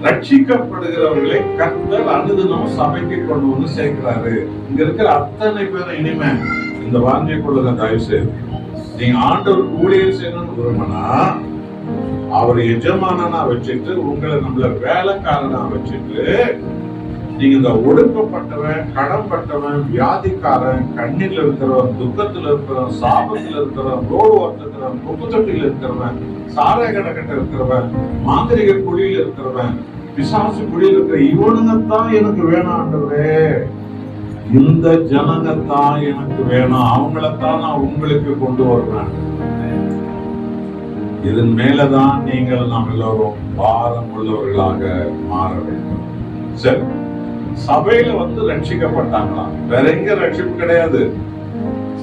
ரட்சிக்கப்படுகிறவர்களை கர்த்தர் அனுதினம் சபைக்கு கொண்டு வந்து சேர்க்கிறாரு. இங்க இருக்கிற அத்தனை பேரும் இனிமே இந்த வார்த்தையை கொள்ளுங்க. தயவு செய்து நீங்க ஆண்டவர் ஊழியர் செய்யணும்னு விரும்பினா அவர் எஜமானனா வச்சுட்டு உங்களை நம்மள வேலைக்காரனா வச்சுட்டு நீங்க இந்த ஒடுக்கப்பட்டவன், கடன்பட்டவன், வியாதிக்காரன், கண்ணில் இருக்கிறவன், துக்கத்துல இருக்கிறவன், சாபத்துல இருக்கிறவன், ரோடு ஓட்டுக்கிறவன், குப்பை தொட்டியில் இருக்கிறவன், சாராய கடைக்கிட்ட இருக்கிறவன், மாந்திரிக குழியில் இருக்கிறவன், பிசாசு குழியில் இருக்கிற இவனுங்கத்தான் எனக்கு வேணாம் ஆண்டவரே, இந்த ஜனங்கத்தான் எனக்கு வேணும், அவங்களத்தான் நான் உங்களுக்கு கொண்டு வருவேன். இதன் மேலதான் நீங்கள் நாம் எல்லோரும் பாரம் உள்ளவர்களாக மாற வேண்டும். சரி, சபையில வந்து ரட்சிக்கப்பட்டாங்களா? வேற எங்க ரட்சிப்பு கிடையாது.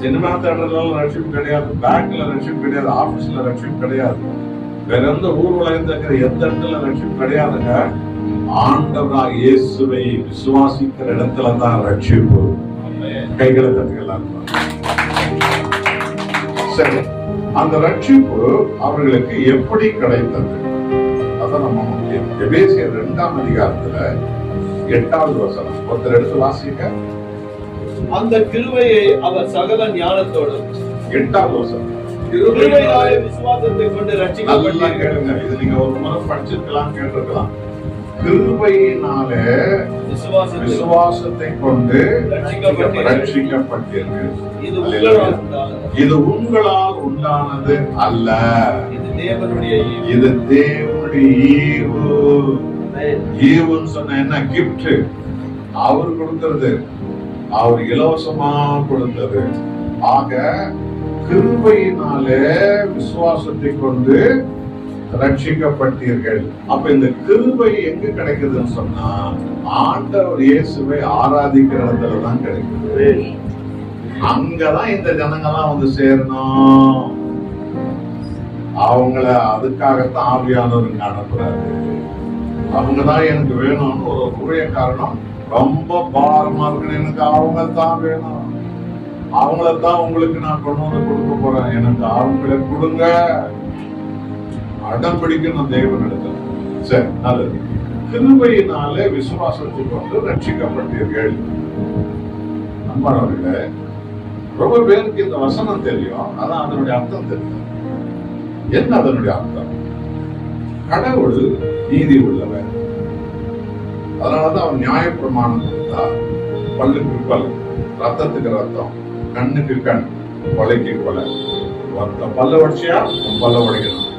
சினிமா தேட்டர்ல ரட்சிப்பு கிடையாது, பேங்க்ல ரட்சிப்பு கிடையாது, ஆபீஸ்ல ரட்சிப்பு கிடையாது, வேற எந்த ஊர் உலகத்துல இருக்கிற எந்த இடத்துல ரட்சிப்பு கிடையாதுங்க. ஆண்டவராக இயேசுவை விசுவாசிக்கிற இடத்துல தான் ரட்சிப்பு. கைகளை தட்டுகளாக. சரி, அந்த ரட்சிப்பு அவர்களுக்கு எப்படி கிடைத்தது? அதான் நம்ம முக்கியம். எபேசியர் 2ஆம் அதிகாரத்துல 8வது வசனம் ஒருத்தர் எடுத்து வாசிக்க. அந்த கிருபையை அவர் சகல ஞானத்தோடும் 8வது வசனம் கிருபையினாலே விசுவாசத்தை கொண்டு நல்லா ரட்சிக்கப்பட்டீர்கள். கேளுங்க. இது நீங்க ஒரு முறை படிச்சிருக்கலாம், கேட்டிருக்கலாம். கிருபையினாலே விசுவாசத்தை கொண்டு ரட்சிக்கப்பட்டீர்கள். இது உங்களால் உண்டானது அல்ல, இது தேவனுடைய ஈவு. ஈவுன்னு சொன்ன என்ன? கிஃப்ட். அவர் கொடுக்கிறது, அவர் இலவசமா கொடுத்தது. ஆக கிருபையினாலே விசுவாசத்தை கொண்டு ரட்சிக்கப்பட்டீர்கள். அப்ப இந்த கிருபை எங்க கிடைக்குதுன்னு சொன்னா ஆண்டவர் இயேசுவை ஆராதிக்கிற இடத்துல தான் கிடைக்குது. அங்கதான் இந்த ஜனங்கள்லாம் வந்து சேரணும். அவங்கள அதுக்காகத்தான் ஆவியானவர் இங்க அனுப்புறாரு. அவங்கதான் எனக்கு வேணும்னு ஒரு ஊழியக்காரனும் ரொம்ப பாரமா இருக்கு, எனக்கு அவங்க தான் வேணும், அவங்களத்தான் உங்களுக்கு நான் கொண்டு வந்து கொடுக்க போறேன், எனக்கு அவங்கள கொடுங்க, அடம் பிடிக்கணும் தேவன் இடத்துல. சரி, நல்லது. கிருபையினாலே விசுவாசத்தை கொண்டு ரட்சிக்கப்பட்டீர்கள். நண்பர்களே, ரொம்ப பேருக்கு இந்த வசனம் தெரியும், அதான் அதனுடைய அர்த்தம் தெரியும். என்ன அதனுடைய அர்த்தம்? கடவுள் நீதி உள்ளவர், அதனாலதான் அவன் நியாயப்பிரமாணம் கொடுத்தார். பல்லுக்கு பல், ரத்தத்துக்கு ரத்தம், கண்ணுக்கு கண், கொலைக்கு கொலை. ஒருத்த பல்ல உடைச்சியா உன் பல்ல உடைக்கணும்,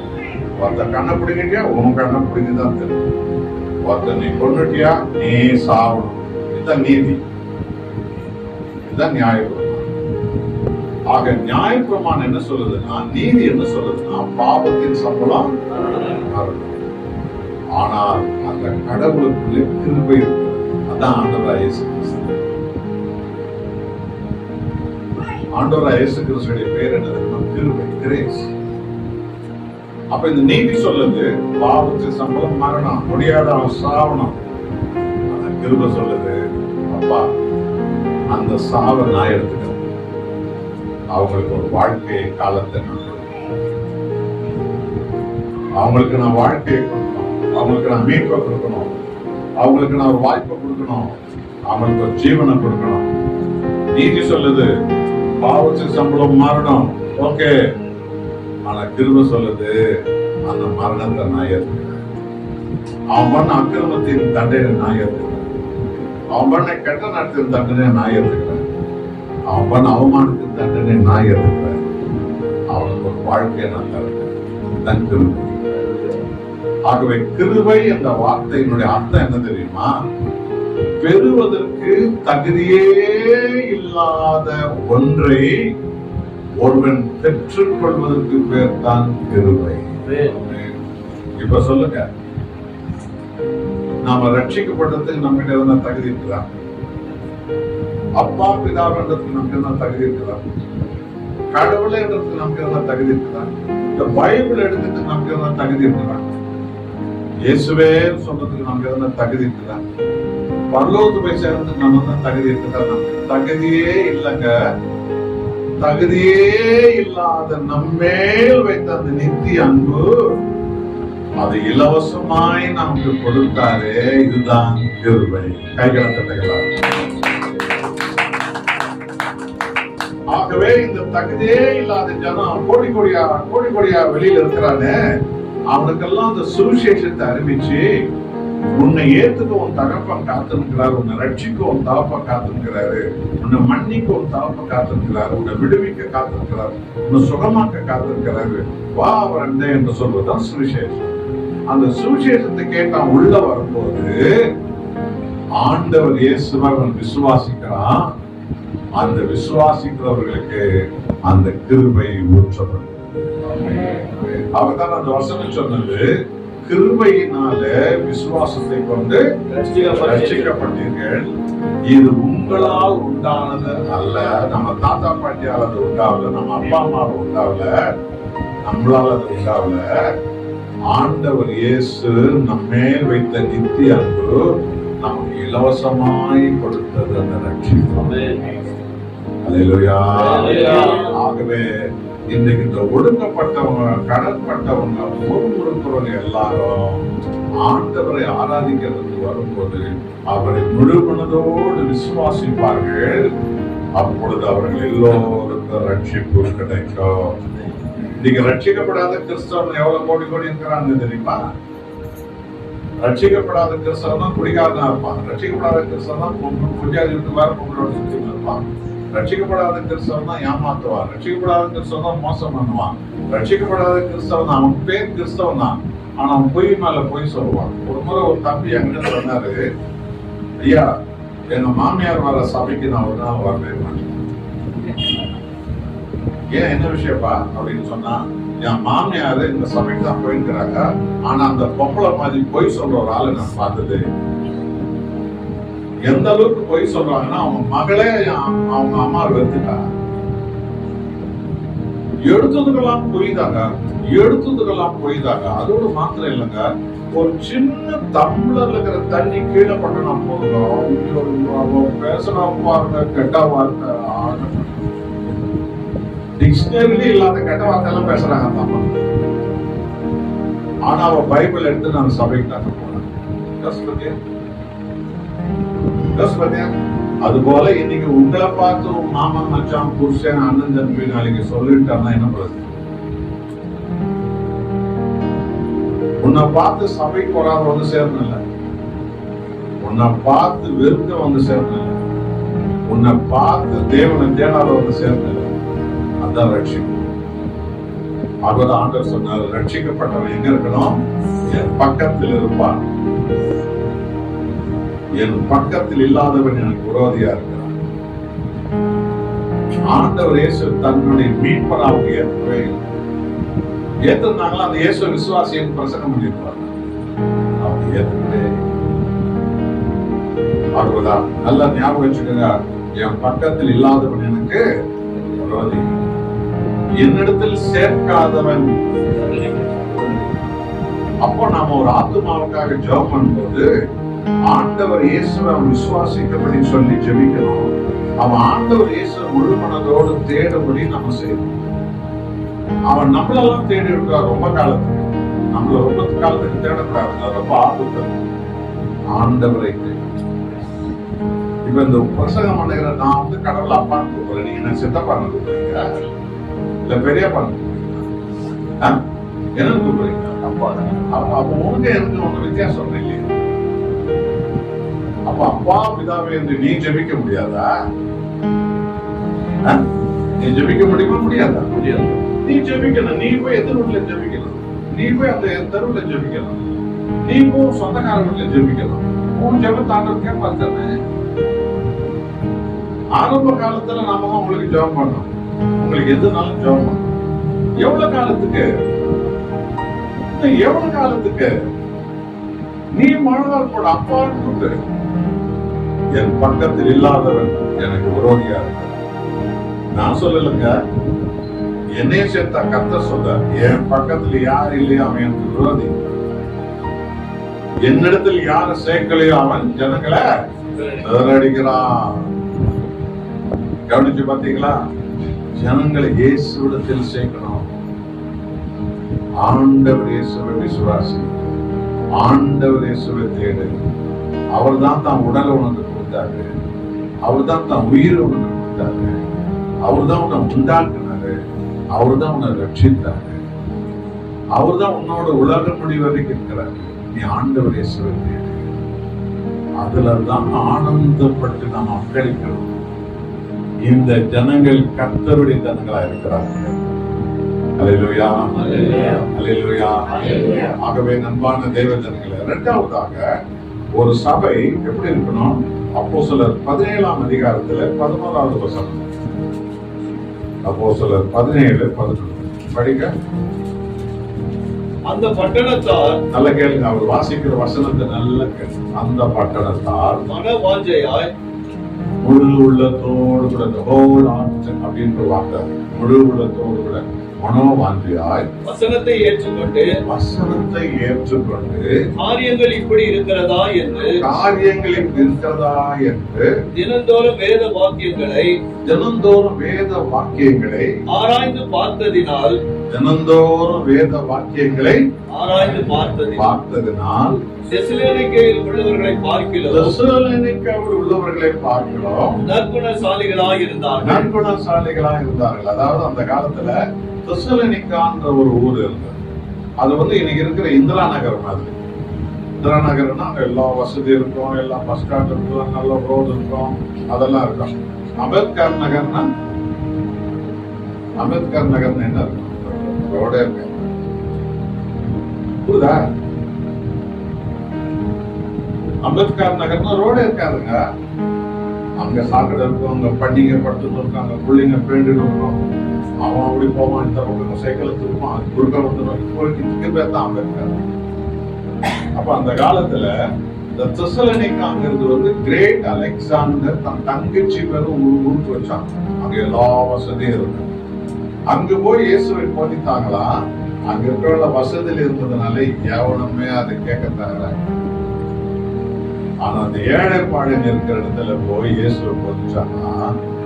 ஒருத்த கண்ணை பிடிக்கிட்டியா உன் கண்ணை பிடிக்குதான் தெரியும், ஒருத்த நீ கொண்டுட்டியா நீ சாவணும். இதுதான் நீதி, இதுதான் நியாயப்பிரமாணம். ஆக நியாயப்பிரமாணம் என்ன சொல்லுதுன்னா, நீதி என்ன சொல்லுதுன்னா, பாவத்தின் சம்பளம் மரணம். ஆனால் அந்த கடவுளுக்குள்ளே கிருபை இருக்கு. அதான் ஆண்டவராய் இயேசு கிறிஸ்து. ஆண்டவராய் இயேசு கிறிஸ்துடைய பேர் என்னது? கிருபை, கிரேஸ். அப்ப இந்த நீதி சொல்லுது பாவத்தின் சம்பளம் மரணம், முடியாத அவன் சாவணும். ஆனா கிருபை சொல்லுது, அப்பா அந்த சாவை நான் எடுத்துக்கிறேன், அவங்களுக்கு ஒரு வாழ்க்கையை காலத்தை நான் அவங்களுக்கு நான் வாழ்க்கையை கொடுக்கணும், அவங்களுக்கு நான் மீட்பை கொடுக்கணும், அவங்களுக்கு நான் ஒரு வாய்ப்பை கொடுக்கணும், அவங்களுக்கு ஒரு ஜீவனை கொடுக்கணும். நீதி சொல்லுது பாவத்தின் சம்பளம் மரணம், ஓகே. ஆனா கிருபை சொல்லுது அந்த மரணத்தை நான் ஏற்றுக்கிறேன், அவன் பண்ண அக்கிரமத்தின் தண்டனை நான் ஏற்றுக்கிறேன், அவன் பண்ண கெட்ட நடத்தின் தண்டனை நான் ஏற்றுக்கிறேன், அவன் பண்ண அவமானத்தின் தண்டனை நான் ஏற்றுக்கிறேன், அவனுக்கு ஒரு வாழ்க்கையை நான் தருகிறேன். தன் கிருபை. ஆகவே கிருபை என்ற வார்த்தையினுடைய அர்த்தம் என்ன தெரியுமா? பெறுவதற்கு தகுதியே இல்லாத ஒன்றை ஒருவன் பெற்றுக்கொள்வதற்கு பேர் தான் கிருபை. இப்ப சொல்லுங்க, நாம ரட்சிக்கப்பட்டதுக்கு நம்ம கிட்ட இருந்தா தகுதி இருக்குதா? அப்பா பிதாவன்றதுக்கு நமக்கு என்ன தகுதி இருக்குதா? கடவுளை என்றதுக்கு நமக்கு என்ன தகுதி இருக்குதா? இந்த பைபிள் எடுத்துட்டு நமக்கு என்ன தகுதி இருக்குதா? இயேசுவே சொல்றதுக்கு நமக்கு என்ன தகுதி இருக்குதா? பரலோகத்து போய் சேர்றதுக்கு நம்ம தான் தகுதி இருக்குதா? தகுதியே இல்லைங்க. தகுதியே இல்லாத நம்மேல் வைத்த அந்த நித்திய அன்பு அது இலவசமாய் நமக்கு கொடுத்தாரே, இதுதான் கிருபை. கைகளை தட்டுகளா. ஆகவே இந்த தகுதியே இல்லாத ஜனம் கோடி கோடியா வெளியில இருக்கிறானே, அவனுக்கெல்லாம் அந்த சுவிசேஷத்தை அறிவிச்சு, உன்னை ஏத்துக்க உன் தகப்பன் காத்திருக்கிறார், உன்னை ரட்சிக்க உன் தகப்பன் காத்திருக்கிறாரு, உன்னை மன்னிக்க உன் தகப்பன் காத்திருக்கிறார், உன்னை விடுவிக்க காத்திருக்கிறார், உன்னை சுகமாக்க காத்திருக்கிறாரு, வா அவன் என்று சொல்வதுதான் சுவிசேஷம். அந்த சுவிசேஷத்தை கேட்டா உள்ள வரும்போது ஆண்டவர் இயேசுவை அவன் விசுவாசிக்கிறான். அந்த விசுவாசிக்கிறவர்களுக்கு அந்த கிருபை ஊற்றப்படும். அவர்தான் அந்த வசனம் சொன்னது, கிருபையினால விசுவாசத்தை கொண்டு ரட்சிக்கப்பட்டீர்கள். இது உங்களால் உண்டானது அல்ல. நம்ம தாத்தா பாட்டியால் அது உண்டாவல, நம்ம அப்பா அம்மாவை உண்டாவல, நம்மளால் அது உண்டாவல. ஆண்டவர் இயேசு நம்மேல் வைத்த நித்திய அன்பு நமக்கு இலவசமாய் கொடுத்தது அந்த ரட்சிப்பு. அல்லேலூயா. ஆகவே இன்னைக்கு இந்த ஒடுக்கப்பட்டவங்க, கடன்பட்டவங்க, முறுமுறுக்கிறவங்க எல்லாரும் ஆண்டவரை ஆராதிக்கிறதுக்கு வரும்போது அவரை முழுமனதோடு விசுவாசிப்பார்கள். அப்பொழுது அவர்கள் எல்லோருக்கும் ரட்சிப்பு கிடைக்கும். நீங்க ரட்சிக்கப்படாத கிறிஸ்தவன் எவ்வளவு கோடி இருக்கிறாங்க தெரியுமா? ரட்சிக்கப்படாத கிறிஸ்தவன் தான் குடிகாரனா இருப்பான். ரட்சிக்கப்படாத கிறிஸ்தவன் தான் புஞ்சாதி விட்டு வேற பொங்கலோட சுத்தி இருப்பான். ரட்சிக்கப்படாத கிறிஸ்தவன் தான் ஏமாத்துவான். ரட்சிக்கப்படாத கிறிஸ்தவன் தான் மோசம் பண்ணுவான். ரட்சிக்கப்படாத கிறிஸ்தவன் தான், அவன் பேர் கிறிஸ்தவன் தான், ஆனா அவன் பொய் மேல பொய் சொல்லுவான். ஒரு முறை ஒரு தம்பி என்கிட்ட சொன்னாரு, ஐயா எங்க மாமியார் வர சபைக்கு நான் ஒரு நாள் வரவே மாட்டேன். ஏன், என்ன விஷயப்பா அப்படின்னு சொன்னா, என் மாமியாரு இந்த சபைக்கு தான் போயிருக்கிறாங்க, ஆனா அந்த பொம்பளை மாதிரி பொய் சொல்ற ஒரு ஆளை நான் பார்த்தது. எந்த அளவுக்கு பொய் சொல்றாங்கன்னா, அவங்க மகளே அவங்க அம்மா வெறுத்துட்டா. எடுத்ததுக்கெல்லாம் பொய் தாங்க. அதோட மாத்திரம் இல்லைங்க, ஒரு சின்ன டம்ளர்ல இருக்கிற தண்ணி கீழே பட்டனா போதும் பேசுறா பாருங்க, கெட்ட வார்த்தை, டிக்ஷனரியிலே இல்லாத கெட்ட வார்த்தை எல்லாம் பேசுறாங்க அந்த அம்மா. ஆனா அவ பைபிள் எடுத்து நான் சபைக்கு தாங்க போனேன். அது போல இன்னைக்கு உங்களை பார்த்து மாமன், மச்சான், புருஷன், அண்ணன், தம்பி நாளைக்கு சொல்லிட்டான்னா என்ன பண்ணுறது? உன்னை பார்த்து சபைக்கு போறாத வந்து சேரணும், உன்னை பார்த்து வெறுக்க வந்து சேரணும், உன்னை பார்த்து தேவனை தேடாத வந்து சேரணும். அதான் ரட்சிப்பு. அவர் ஆண்டவர் சொன்னார், ரட்சிக்கப்பட்டவன் எங்க இருக்கணும்? என் பக்கத்தில் இருப்பான். என் பக்கத்தில் இல்லாதவன் எனக்கு விரோதியா இருக்கிறான். ஆண்டவர் இயேசு தன்னுடைய மீட்பராக ஏற்பவே ஏற்றிருந்தாங்களா? அந்த இயேசு விசுவாசியின் பிரசங்கம் பண்ணியிருப்பாங்க. அவங்க ஏற்கனவே அவ்வளவுதான். நல்லா ஞாபகம் வச்சுக்கோங்க, என் பக்கத்தில் இல்லாதவன் எனக்கு விரோதி, என்னிடத்தில் சேர்க்காதவன். அப்போ நாம ஒரு ஆத்துமாவுக்காக ஜெபம் பண்ணும்போது ஆண்டவர் இயேசுவை அவன் விசுவாசிக்கப்படி சொல்லி ஜெபிக்கணும். அவன் ஆண்டவர் இயேசுவை முழு மனதோடு தேடும்படி நம்ம செய்யணும். அவன் நம்மளெல்லாம் தேடி இருக்கார் ரொம்ப காலத்துக்கு. நம்மள ரொம்ப காலத்துக்கு தேடக்கூடாது, ரொம்ப ஆபத்து. ஆண்டவரை இப்ப இந்த பிரசங்கம் பண்ணுகிற நான் வந்து கடவுள் அப்பான்னு கூப்பிடுறேன், நீங்க என்ன சித்தப்பான்னு கூப்பிடுறீங்க, இல்ல பெரியப்பான்னு கூப்பிடுறீங்க, என்ன கூப்பிடுறீங்க? அப்ப உங்க எனக்கு ஒண்ணு வித்தியாசம் இல்லையா? அப்ப அப்பா பிதாவே என்று நீ ஜெபிக்க முடியாதா? நீ ஜெபிக்க முடியுமா? முடியாதா? முடியாது. நீ ஜெபிக்கணும். நீ போய் எந்த வீட்டுல ஜெபிக்கணும், நீ போய் அந்த தெருவுல ஜெபிக்கணும், நீ போய் சொந்தக்கார வீட்டுல ஜெபிக்கணும். உன் ஜெபத்தாண்டே பார்த்தானே. ஆரம்ப காலத்துல நாம தான் உங்களுக்கு ஜெபம் பண்ணோம், உங்களுக்கு எதுனாலும் ஜெபம் பண்ணோம். எவ்வளவு காலத்துக்கு? எவ்வளவு காலத்துக்கு? நீ மனதால் போட அப்பான்னு கூப்பிடு. என் பக்கத்தில் இல்லாதவன் எனக்கு விரோதியா இருக்க. நான் சொல்லலைங்க, என்னைய சேர்த்தா கத்த சொல்ல, என் பக்கத்துல யார் இல்லையோ அவன் எனக்கு விரோதி. என்னிடத்தில் யார சேர்க்கலையோ அவன் ஜனங்களை சிதறடிக்கிறான். கவனிச்சு பாத்தீங்களா? ஜனங்களை இயேசுவிடத்தில் சேர்க்கணும். ஆண்டவர் இயேசுவை விசுவாசி, ஆண்டவர் இயேசுவை தேடு. அவர் தான் தான் உடலை உனக்கு கொடுத்தாரு, அவர் தான் தான் உயிரை உனக்கு கொடுத்தாரு, அவர் தான் உன்னை உண்டாக்குனாரு, அவர் தான் உன்னை ரட்சித்தாரு, அவர் தான் உன்னோட உலக முடிவு வரைக்கும் இருக்கிறாரு. நீ ஆண்டவர் இயேசுவை தேடு. அதுலதான் ஆனந்தப்பட்டு நாம் அக்களிக்கணும். இந்த ஜனங்கள் கர்த்தருடைய ஜனங்களா இருக்கிறார்கள். அல்லேலூயா, அல்லேலூயா. ஆகவே நண்பான தேவ ஜனங்களே, இரண்டாவதாக ஒரு சபை எப்படி இருக்கணும்? அப்போஸ்தலர் 17ஆம் அதிகாரத்துல 11வது வசனம். அப்போஸ்தலர் 17:11 படிங்க. அந்த பட்டணத்தார், நல்ல கேளுங்க, அவர் வாசிக்கிற வசனத்தை நல்ல கேளுங்க. அந்த பட்டணத்தார் மன வாஞ்சையாய் முழு உள்ளத்தோடு கூட, the whole heart அப்படின்ற வார்த்தை, முழு உள்ளத்தோடு கூட மனோவாஞ்சியாய் வசனத்தை ஏற்றுக்கொண்டு காரியங்கள் இப்படி இருக்கிறதா என்று தினந்தோறும் வேத வாக்கியங்களை ஆராய்ந்து பார்த்ததினால் தெசலோனிக்கேயில் உள்ளவர்களை பார்க்கிறோம் நற்குணசாலிகளாய் இருந்தார்கள். அதாவது அந்த காலத்துல தெசலோனிக்கான்ற ஒரு ஊர் இருந்தது. அது இன்னைக்கு இருக்கிற இந்திரா நகர் மாதிரி. இந்திரா நகர்னா அங்க எல்லா வசதி இருக்கும், எல்லா பஸ் ஸ்டாண்ட் இருக்கும், நல்ல ரோடு இருக்கும், அதெல்லாம் இருக்கும். அம்பேத்கர் நகர்னா என்ன இருக்கும்? ரோடே இருக்கு. புரியுதா? அம்பேத்கர் நகர்னா ரோடே இருக்காதுங்க. அங்க சாக்கடை இருக்கும், அங்க பண்டிகை படுத்துட்டு இருக்கும், அங்க பிள்ளைங்க பேண்டு இருக்கும். அவன் அப்படி போவான், இந்த பக்கம் சைக்கிள் தூக்குவான், அது குறுக்க வந்துடும். இப்போ பேர் தான் அம்பேத்கர். அப்ப அந்த காலத்துல இந்த தெசலோனிக்காங்கிறது கிரேட் அலெக்சாண்டர் தன் தங்கச்சி பேரும் ஊருக்கு வச்சாங்க. அங்க எல்லா வசதியும் இருக்கு. அங்க போய் இயேசுவை போதித்தாங்களா? அங்க இருக்கிற வசதியில் இருந்ததுனால எவனுமே அதை கேட்க தரல. ஆனா அந்த ஏழைப்பாடு இருக்கிற இடத்துல போய் இயேசுவை போதிச்சாங்கன்னா,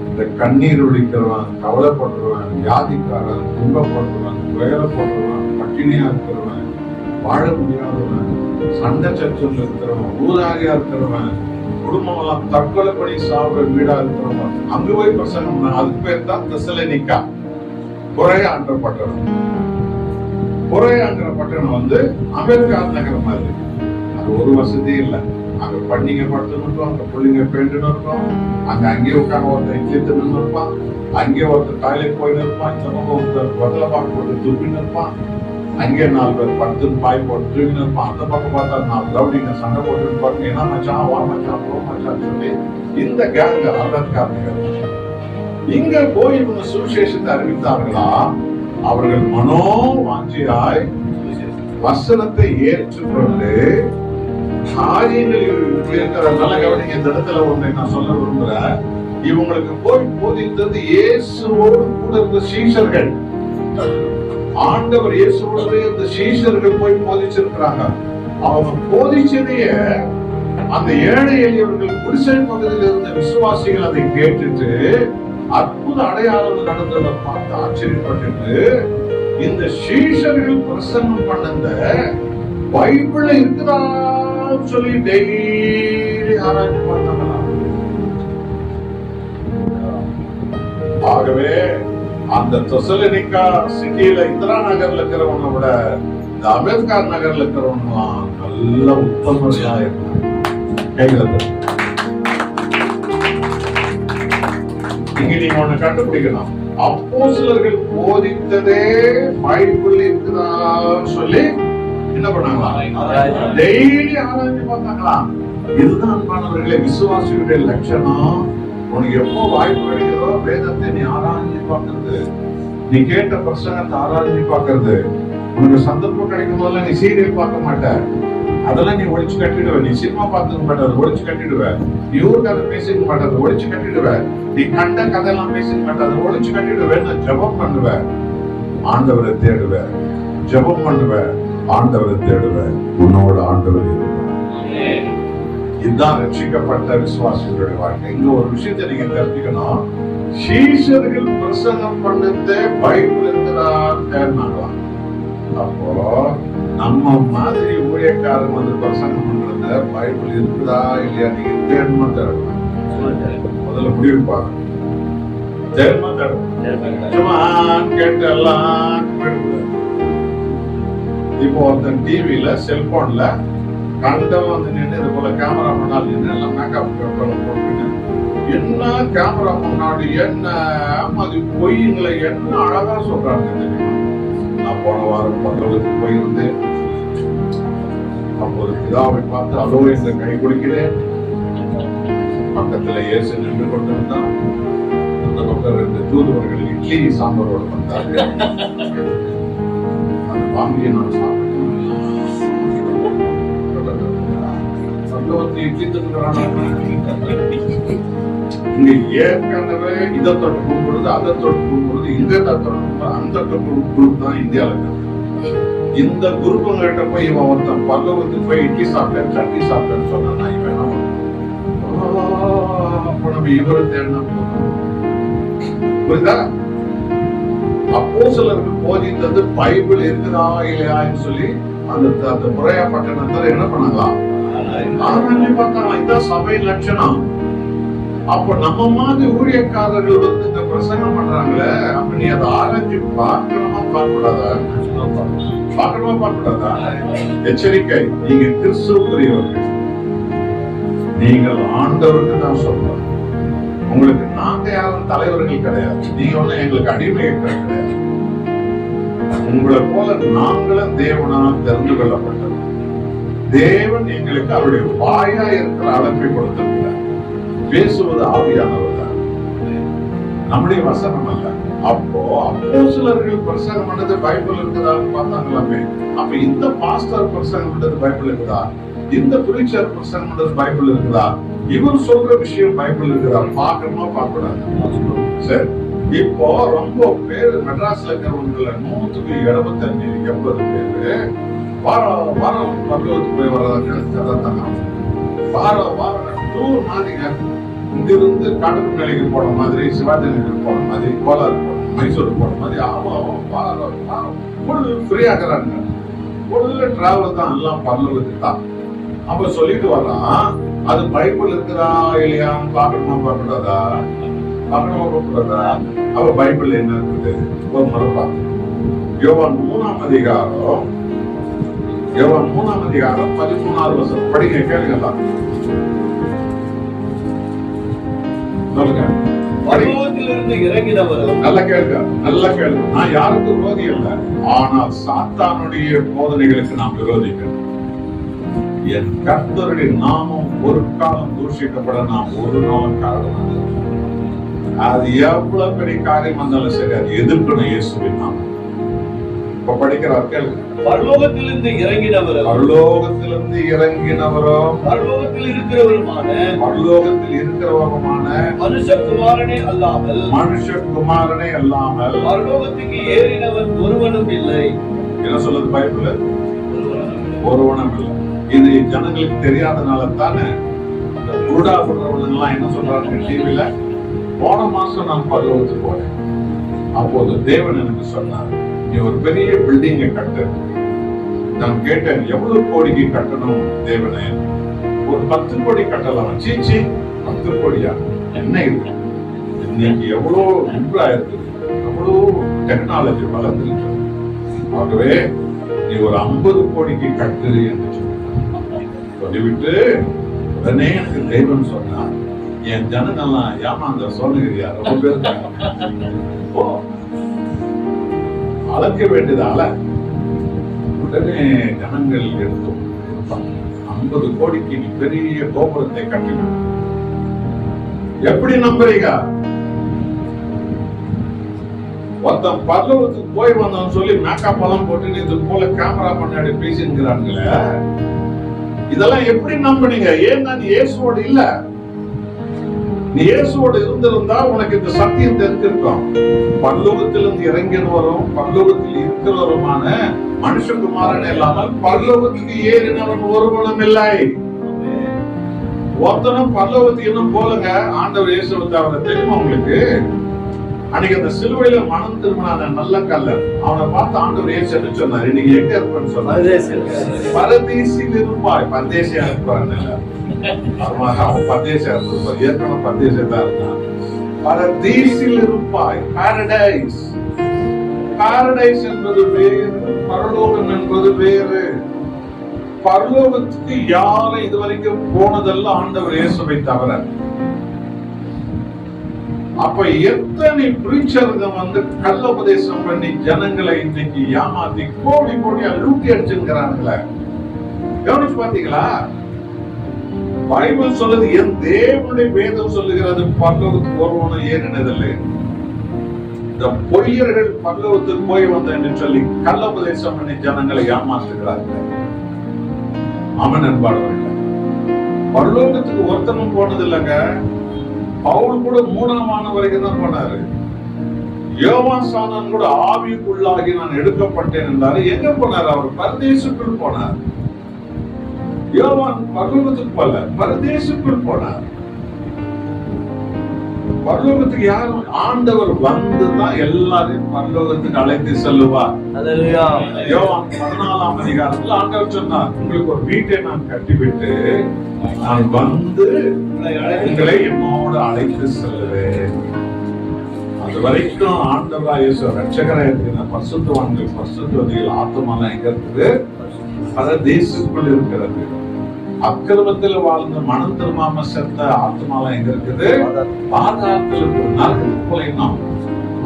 இந்த கண்ணீர் ஒழிக்கிறவன், கவலைப்படுறவன், வியாதிக்காரன், துன்பப்படுறவன், துயரப்படுறவன், பட்டினியா இருக்கிறவன், வாழ முடியாதவன், சண்டை சச்சல் இருக்கிறவன், ஊராரியா இருக்கிறவன், குடும்பம் எல்லாம் தற்கொலை பண்ணி சாப்பிட வீடா இருக்கிறவன், அங்க போய் பிரசங்கம். அதுக்கு பேர் தான் தெசலோனிக்கா, புறையான்ற பட்டணம். புறையாங்கிற பட்டணம் அம்பேத்கர் நகர் மாதிரி. அது ஒரு வசதி இல்லை. அங்க பண்டிகை படுத்துன்னு இருக்கும், அங்க பிள்ளைங்க பேண்டுன்னு இருக்கும், அங்கேயே உட்காந்து ஒருத்தர் இட்லி தின்னு இருப்பான், அங்கே ஒருத்தர் டாய்லெட் போயின்னு இருப்பான், இந்த பக்கம் ஒருத்தர் வெத்தலை பாக்கு போட்டு துப்பின்னு இருப்பான், அங்கே 4 பேர் படுத்துன்னு பாய் போட்டு தூக்கின்னு இருப்பான், அந்த பக்கம் பார்த்தா 4 ரவுடிங்க சண்டை போட்டு இருப்பாங்க. ஏன்னா மச்சான், வா மச்சான், போ மச்சான்னு சொல்லி இந்த கேங் அம்பேத்கர். இங்க போய் இவங்க சுவிசேஷத்தை அறிவித்தார்களா? அவர்கள் மனோ வாஞ்சியாய் வசனத்தை ஏற்றுக்கொண்டு காரியங்கள் இருக்கிற நல்ல கவனிங்க. இந்த இடத்துல ஒன்றை நான் சொல்ல விரும்புறேன். இவங்களுக்கு போய் போதித்தது இயேசுவோடு கூட இருந்த சீஷர்கள். ஆண்டவர் இயேசுவோடு இந்த சீஷர்கள் போய் போதிச்சிருக்கிறாங்க. அவங்க போதிச்சதைய அந்த ஏழை எளியவர்கள் குடிசை பகுதியில் இருந்த விசுவாசிகள் அதை கேட்டுட்டு அற்புத அடையாளம் நடந்ததை பார்த்து ஆச்சரியப்பட்டு, இந்த சீஷர்கள் பிரசங்கம் பண்ணந்த பைபிள்ல இருக்குதா சொல்லி டெய்லி ஆராய்ச்சி பார்த்தாங்களாம். ஆகவே அந்த தெசலோனிக்கா சிட்டியில இந்திரா நகர்ல இருக்கிறவங்க விட இந்த அம்பேத்கர் நகர்ல இருக்கிறவங்கலாம் நல்ல உத்தமர்களா இருந்தாங்க. கைகிறது இங்க நீங்க ஒண்ணு கண்டுபிடிக்கணும். அப்போஸ்தலர்கள் போதித்ததே பைபிள் இருக்குதான்னு சொல்லி என்ன பண்ணாங்களா? டெய்லி ஆராய்ச்சி பார்த்தாங்களா? இதுதான் அன்பானவர்களே விசுவாசியுடைய லட்சணம். உனக்கு எப்போ வாய்ப்பு கிடைக்கிறதோ வேதத்தை நீ ஆராய்ச்சி பார்க்கறது, நீ கேட்ட பிரசங்கத்தை ஆராய்ச்சி பார்க்கறது. உனக்கு சந்தர்ப்பம் கிடைக்கும் போதுல நீ சீரியல் பார்க்க மாட்ட, அதெல்லாம் நீ ஒழிச்சு கட்டிடுவ. நீ சினிமா பார்த்துக்க மாட்டேன், ஒழிச்சு கட்டிடுவ. நீ ஊருக்காக பேசிக்க மாட்டேன், ஒழிச்சு கட்டிடுவ. நீ கண்ட கதையெல்லாம் பேசிக்க மாட்டேன், ஒழிச்சு கட்டிடுவேன். நான் ஜெபம் பண்ணுவேன், ஆண்டவரை தேடுவேன். ஜெபம் பண்ணுவேன், ஆண்டவரை தேடுவேன். உன்னோட ஆண்டவர் இருப்பார். இதுதான் ரட்சிக்கப்பட்ட விசுவாசிகளுடைய வாழ்க்கை. இங்க ஒரு விஷயத்தை நீங்க தெரிஞ்சுக்கணும். சீஷர்கள் பிரசங்கம் பண்ணது பைபிள் இருக்குதா தேடினாங்களாம். அப்போ நம்ம மாதிரி ஊழியக்காரங்க வந்து பிரசங்கம் பண்றத பைபிள் இருக்குதா இல்லையா நீங்க தேடணும் தேடணும். முதல்ல முடிவு பாருங்க. தேடணும் தேடணும். சும்மா கேட்டு எல்லாம் போயிடக்கூடாது. இப்போ ஒருத்தன் டிவில செல்போன்ல கண்டம் வந்து நின்று இது போல கேமரா முன்னாடி நின்று எல்லாம் மேக்கப் போட்டுட்டு என்ன கேமரா முன்னாடி என்ன அது பொய்யுங்களை என்ன அழகா சொல்றாங்க தெரியுமா? நான் போன வாரம் பல்லவத்துக்கு போயிருந்தேன். அப்போது பிதாவை பார்த்து அதோ இந்த கை குடிக்கிறேன். பக்கத்துல இயேசு நின்று கொண்டிருந்தான். அந்த பக்கம் 2 தூதுவர்கள் இட்லி சாம்பாரோட வந்தாங்க. அது வாங்கி நான் சாப்பிட்டேன். இட்லி இங்க ஏற்கனவே இதை தொட்டு கூப்பிடுறது, அதை தொட்டு கூப்பிடுறது, இந்த தொட்டு அந்த குரூப் தான் இந்தியாவில். இந்த குரூப்புங்கிட்ட போய் இவன் ஒருத்தன் பல்லவத்துக்கு போய் இட்லி சாப்பிட்டேன் சட்னி சாப்பிட்டேன்னு சொன்னா இவன் அப்ப நம்ம இவரை தேடணும். புரியுதா? அப்போஸ்தலருக்கு போதித்தது பைபிள் இருக்குதா இல்லையான்னு சொல்லி அந்த முறையா பட்டணத்துல என்ன பண்ணலாம்? ஆராய்ச்சி பார்க்கலாம். இதான் சபை லட்சணம். அப்ப நம்ம மாதிரி ஊழியக்காரர்கள் வந்து இந்த பிரசங்கம் பண்றாங்களே, அப்ப நீ அதை ஆராய்ச்சி பார்க்கணுமா பார்க்கக்கூடாதா? பார்க்கணுமா பார்க்கக்கூடாதா? எச்சரிக்கை, நீங்க கிறிஸ்துவுக்குரியவர்கள். நீங்கள் ஆண்டவருக்கு தான் சொல்றோம். உங்களுக்கு நாங்க யாரும் தலைவர்கள் கிடையாது. நீங்க ஒண்ணு எங்களுக்கு அடிமைகள் கிடையாது. உங்களை போல நாங்களும் தேவனால் தெரிந்து கொள்ளப்பட்டது. தேவன் எங்களுக்கு அவருடைய வாயா இருக்கிற அழைப்பை கொடுத்திருக்கிறார். பேசுவது ஆவியானவர் தான், நம்முடைய வசனம் அல்ல. அப்போ அப்போஸ்தலர்கள் பிரசங்கம் பண்ணது பைபிள் இருக்குதான்னு பார்த்தாங்களாமே. அப்ப இந்த பாஸ்டர் பிரசங்கம் பண்ணது பைபிள் இருக்குதா? இந்த பிரீச்சர் பிரசங்கம் பண்ணது பைபிள் இருக்குதா? இவர் சொல்ற விஷயம் பைபிள் இருக்குதா? பார்க்கணுமா பார்க்கக்கூடாது? சரி, இப்போ ரொம்ப பேரு மெட்ராஸ்ல இருக்கிறவங்கள 175-80 பேரு வாரம் பல்லவத்துக்கு போய் வர்றதாங்க. வாரம் டூர் மாதிரிங்க. இங்கிருந்து காட்டுக்கு நிலைக்கு போன மாதிரி, சிவாஜி நகருக்கு போன மாதிரி, கோலார் மைசூருக்கு போன மாதிரி ஃப்ரீ ஆகிறாங்க. உள்ள டிராவல் தான், எல்லாம் பல்லவத்துக்கு தான். அப்ப சொல்லிட்டு வர்றான், அது பைபிள் இருக்குதா இல்லையான்னு பார்க்கணுமா பார்க்கக்கூடாதா? பார்க்கணுமா பார்க்கக்கூடாதா? அப்ப பைபிள் என்ன இருக்குது ஒரு முறை பார்க்கணும். யோவான் 3ஆம் அதிகாரம் 13வது வசனம் படிங்க, கேளுங்கலாம். சொல்லுங்க. பரலோகத்திலிருந்து இறங்கினவரும் நல்ல கேளுங்க. நான் யாருக்கும் விரோதி அல்ல, ஆனால் சாத்தானுடைய போதனைகளுக்கு நாம் விரோதிக்கிறோம். என் கர்த்தருடைய நாமம் ஒரு காலம் தூஷிக்கப்பட நாம் ஒரு நாளும் காரணம். அது எவ்வளவு பெரிய காரியம் வந்தாலும் சரி, அது எதிர்க்கணும் இயேசுவின் நாமம். இப்ப படிக்கிறார், கேளுங்க. பரலோகத்திலிருந்து இறங்கினவரும் பரலோகத்தில் இருக்கிறவருமான மனுஷகுமாரனே அல்லாமல் பரலோகத்துக்கு ஏறினவன் ஒருவனும் இல்லை. என்ன சொல்லுது பைபிள்? ஒருவனும் இல்லை. இது ஜனங்களுக்கு தெரியாதனால தானே குருடா பண்றவங்க என்ன சொல்றாங்க டிவில. போன மாசம் நான் பரலோகத்துக்கு போனேன். அப்போது தேவன் எனக்கு சொன்னார், நீ ஒரு பெரிய பில்டிங்கை கட்டு. நான் கேட்டேன், எவ்வளவு கோடிக்கு கட்டணும் தேவனே? ஒரு 10 கோடி கட்டலாம். சீச்சி, 10 கோடியா? என்ன இருக்கு இன்னைக்கு? எவ்வளவு இம்ப்ரூவ் இருக்கு, எவ்வளவு டெக்னாலஜி வளர்ந்துருக்கு. ஆகவே நீ ஒரு 50 கோடிக்கு கட்டு என்று சொல்லிவிட்டு உடனே எனக்கு தெய்வம் சொன்னார், என் ஜனங்கள்லாம் ஏமாந்த சொல்லுகிறியா? ரொம்ப பேர் அளக்க வேண்டியதால உடனே ஜனங்கள் எடுத்தோம் 50 கோடிக்கு நீ பெரிய கோபுரத்தை கட்டினோம். எப்படி நம்புறீங்க? ஒருத்தன் பல்லவத்துக்கு போய் வந்தான்னு சொல்லி மேக்கப் எல்லாம் போட்டு இது போல கேமரா முன்னாடி பேசிக்கிறாங்களே, இதெல்லாம் எப்படி நம்புனீங்க? ஏன்னா நீ இயேசுவோடு இல்ல. நீ இயேசுவோடு இருந்திருந்தா உனக்கு இந்த சத்தியம் தெரிஞ்சிருக்கும். பரலோகத்திலிருந்து இறங்கினவரும் பரலோகத்தில் இருக்கிறவருமான மனுஷகுமாரன் இல்லாமல் பரலோகத்துக்கு ஏறினவன் ஒருவனும் இல்லை. ஒருத்தனும் பரலோகத்துக்கு இன்னும் போலங்க. ஆண்டவர் இயேசுவை தவிர. தெரியுமா உங்களுக்கு? அன்னைக்கு அந்த சிலுவையில மனம் திரும்பின நல்ல கல்லன் அவனை பார்த்து ஆண்டவர் இயேசு என்ன சொன்னார்? இன்னைக்கு எங்க இருப்பேன்னு சொன்னாரு? பரதேசில் இருப்பாய். பரதேசியா இருப்பான்னு இல்ல, அவன் பரதேசியா இருப்பார். ஏற்கனவே பரதேசியா தான் இருந்தான். பரதேசில் இருப்பாய். பாரடைஸ். பாரடைஸ் என்பது வேறு, பரலோகம் என்பது வேறு. பரலோகத்துக்கு யாரும் இதுவரைக்கும் போனதல்ல ஆண்டவர் இயேசுவை தவிர. அப்ப எத்தனை பிரீச்சருங்க வந்து கள்ளோபதேசம் பண்ணி ஜனங்களை இன்னைக்கு ஏமாத்தி கோடி கோடியா லூட்டி அடிச்சுங்கிறாங்களே. கவனிச்சு பாத்தீங்களா? பைபிள் சொல்லுது, என் தேவனுடைய வேதம் சொல்லுகிறது பரலோகத்துக்கு ஒருவனும் ஏறினதில்லை. இந்த பொய்யர்கள் பரலோகத்துக்கு போய் வந்த என்று சொல்லி கள்ளோபதேசம் பண்ணி ஜனங்களை ஏமாற்றுகிறார்கள். அவன் என்பார்கள் பரலோகத்துக்கு ஒருத்தனும் போனது இல்லைங்க. பவுல் கூட 3ஆம் ஆண்டு வரைக்கும் தான் போனாரு. யோவான் சானன் கூட ஆவிக்குள்ளாகி நான் எடுக்கப்பட்டேன் என்றாரு. எங்க போனார்? அவர் பரதேசுக்குள் போனார். யோவான் பரலோகத்துக்கு போல, பரதேசுக்குள் போனார். பரலோகத்துக்கு யாரும் ஆண்டவர் வந்துதான் எல்லாரையும் பரலோகத்துக்கு அழைத்து செல்லுவார். யோவான் 14ஆம் அதிகாரத்தில் ஆண்டவர் சொன்னார், உங்களுக்கு ஒரு வீட்டை நான் கட்டிவிட்டு நான் வந்து உங்களை என்னோடு அழைத்து செல்லுவேன். அது வரைக்கும் ஆண்டவரா இயேசு ரட்சகராக இருக்கிற பரிசுத்தவான்கள் பரிசுத்தவதிகள் ஆத்மாலாம் எங்க இருக்குது? பரதேசுக்குள் இருக்கிறது. அக்கிரமத்தில் வாழ்ந்த மனம் திரும்பாம செத்த ஆத்மாலாம் எங்க இருக்குது? பாதாளத்தில் இருக்கிற நரகத்துக்கு போல.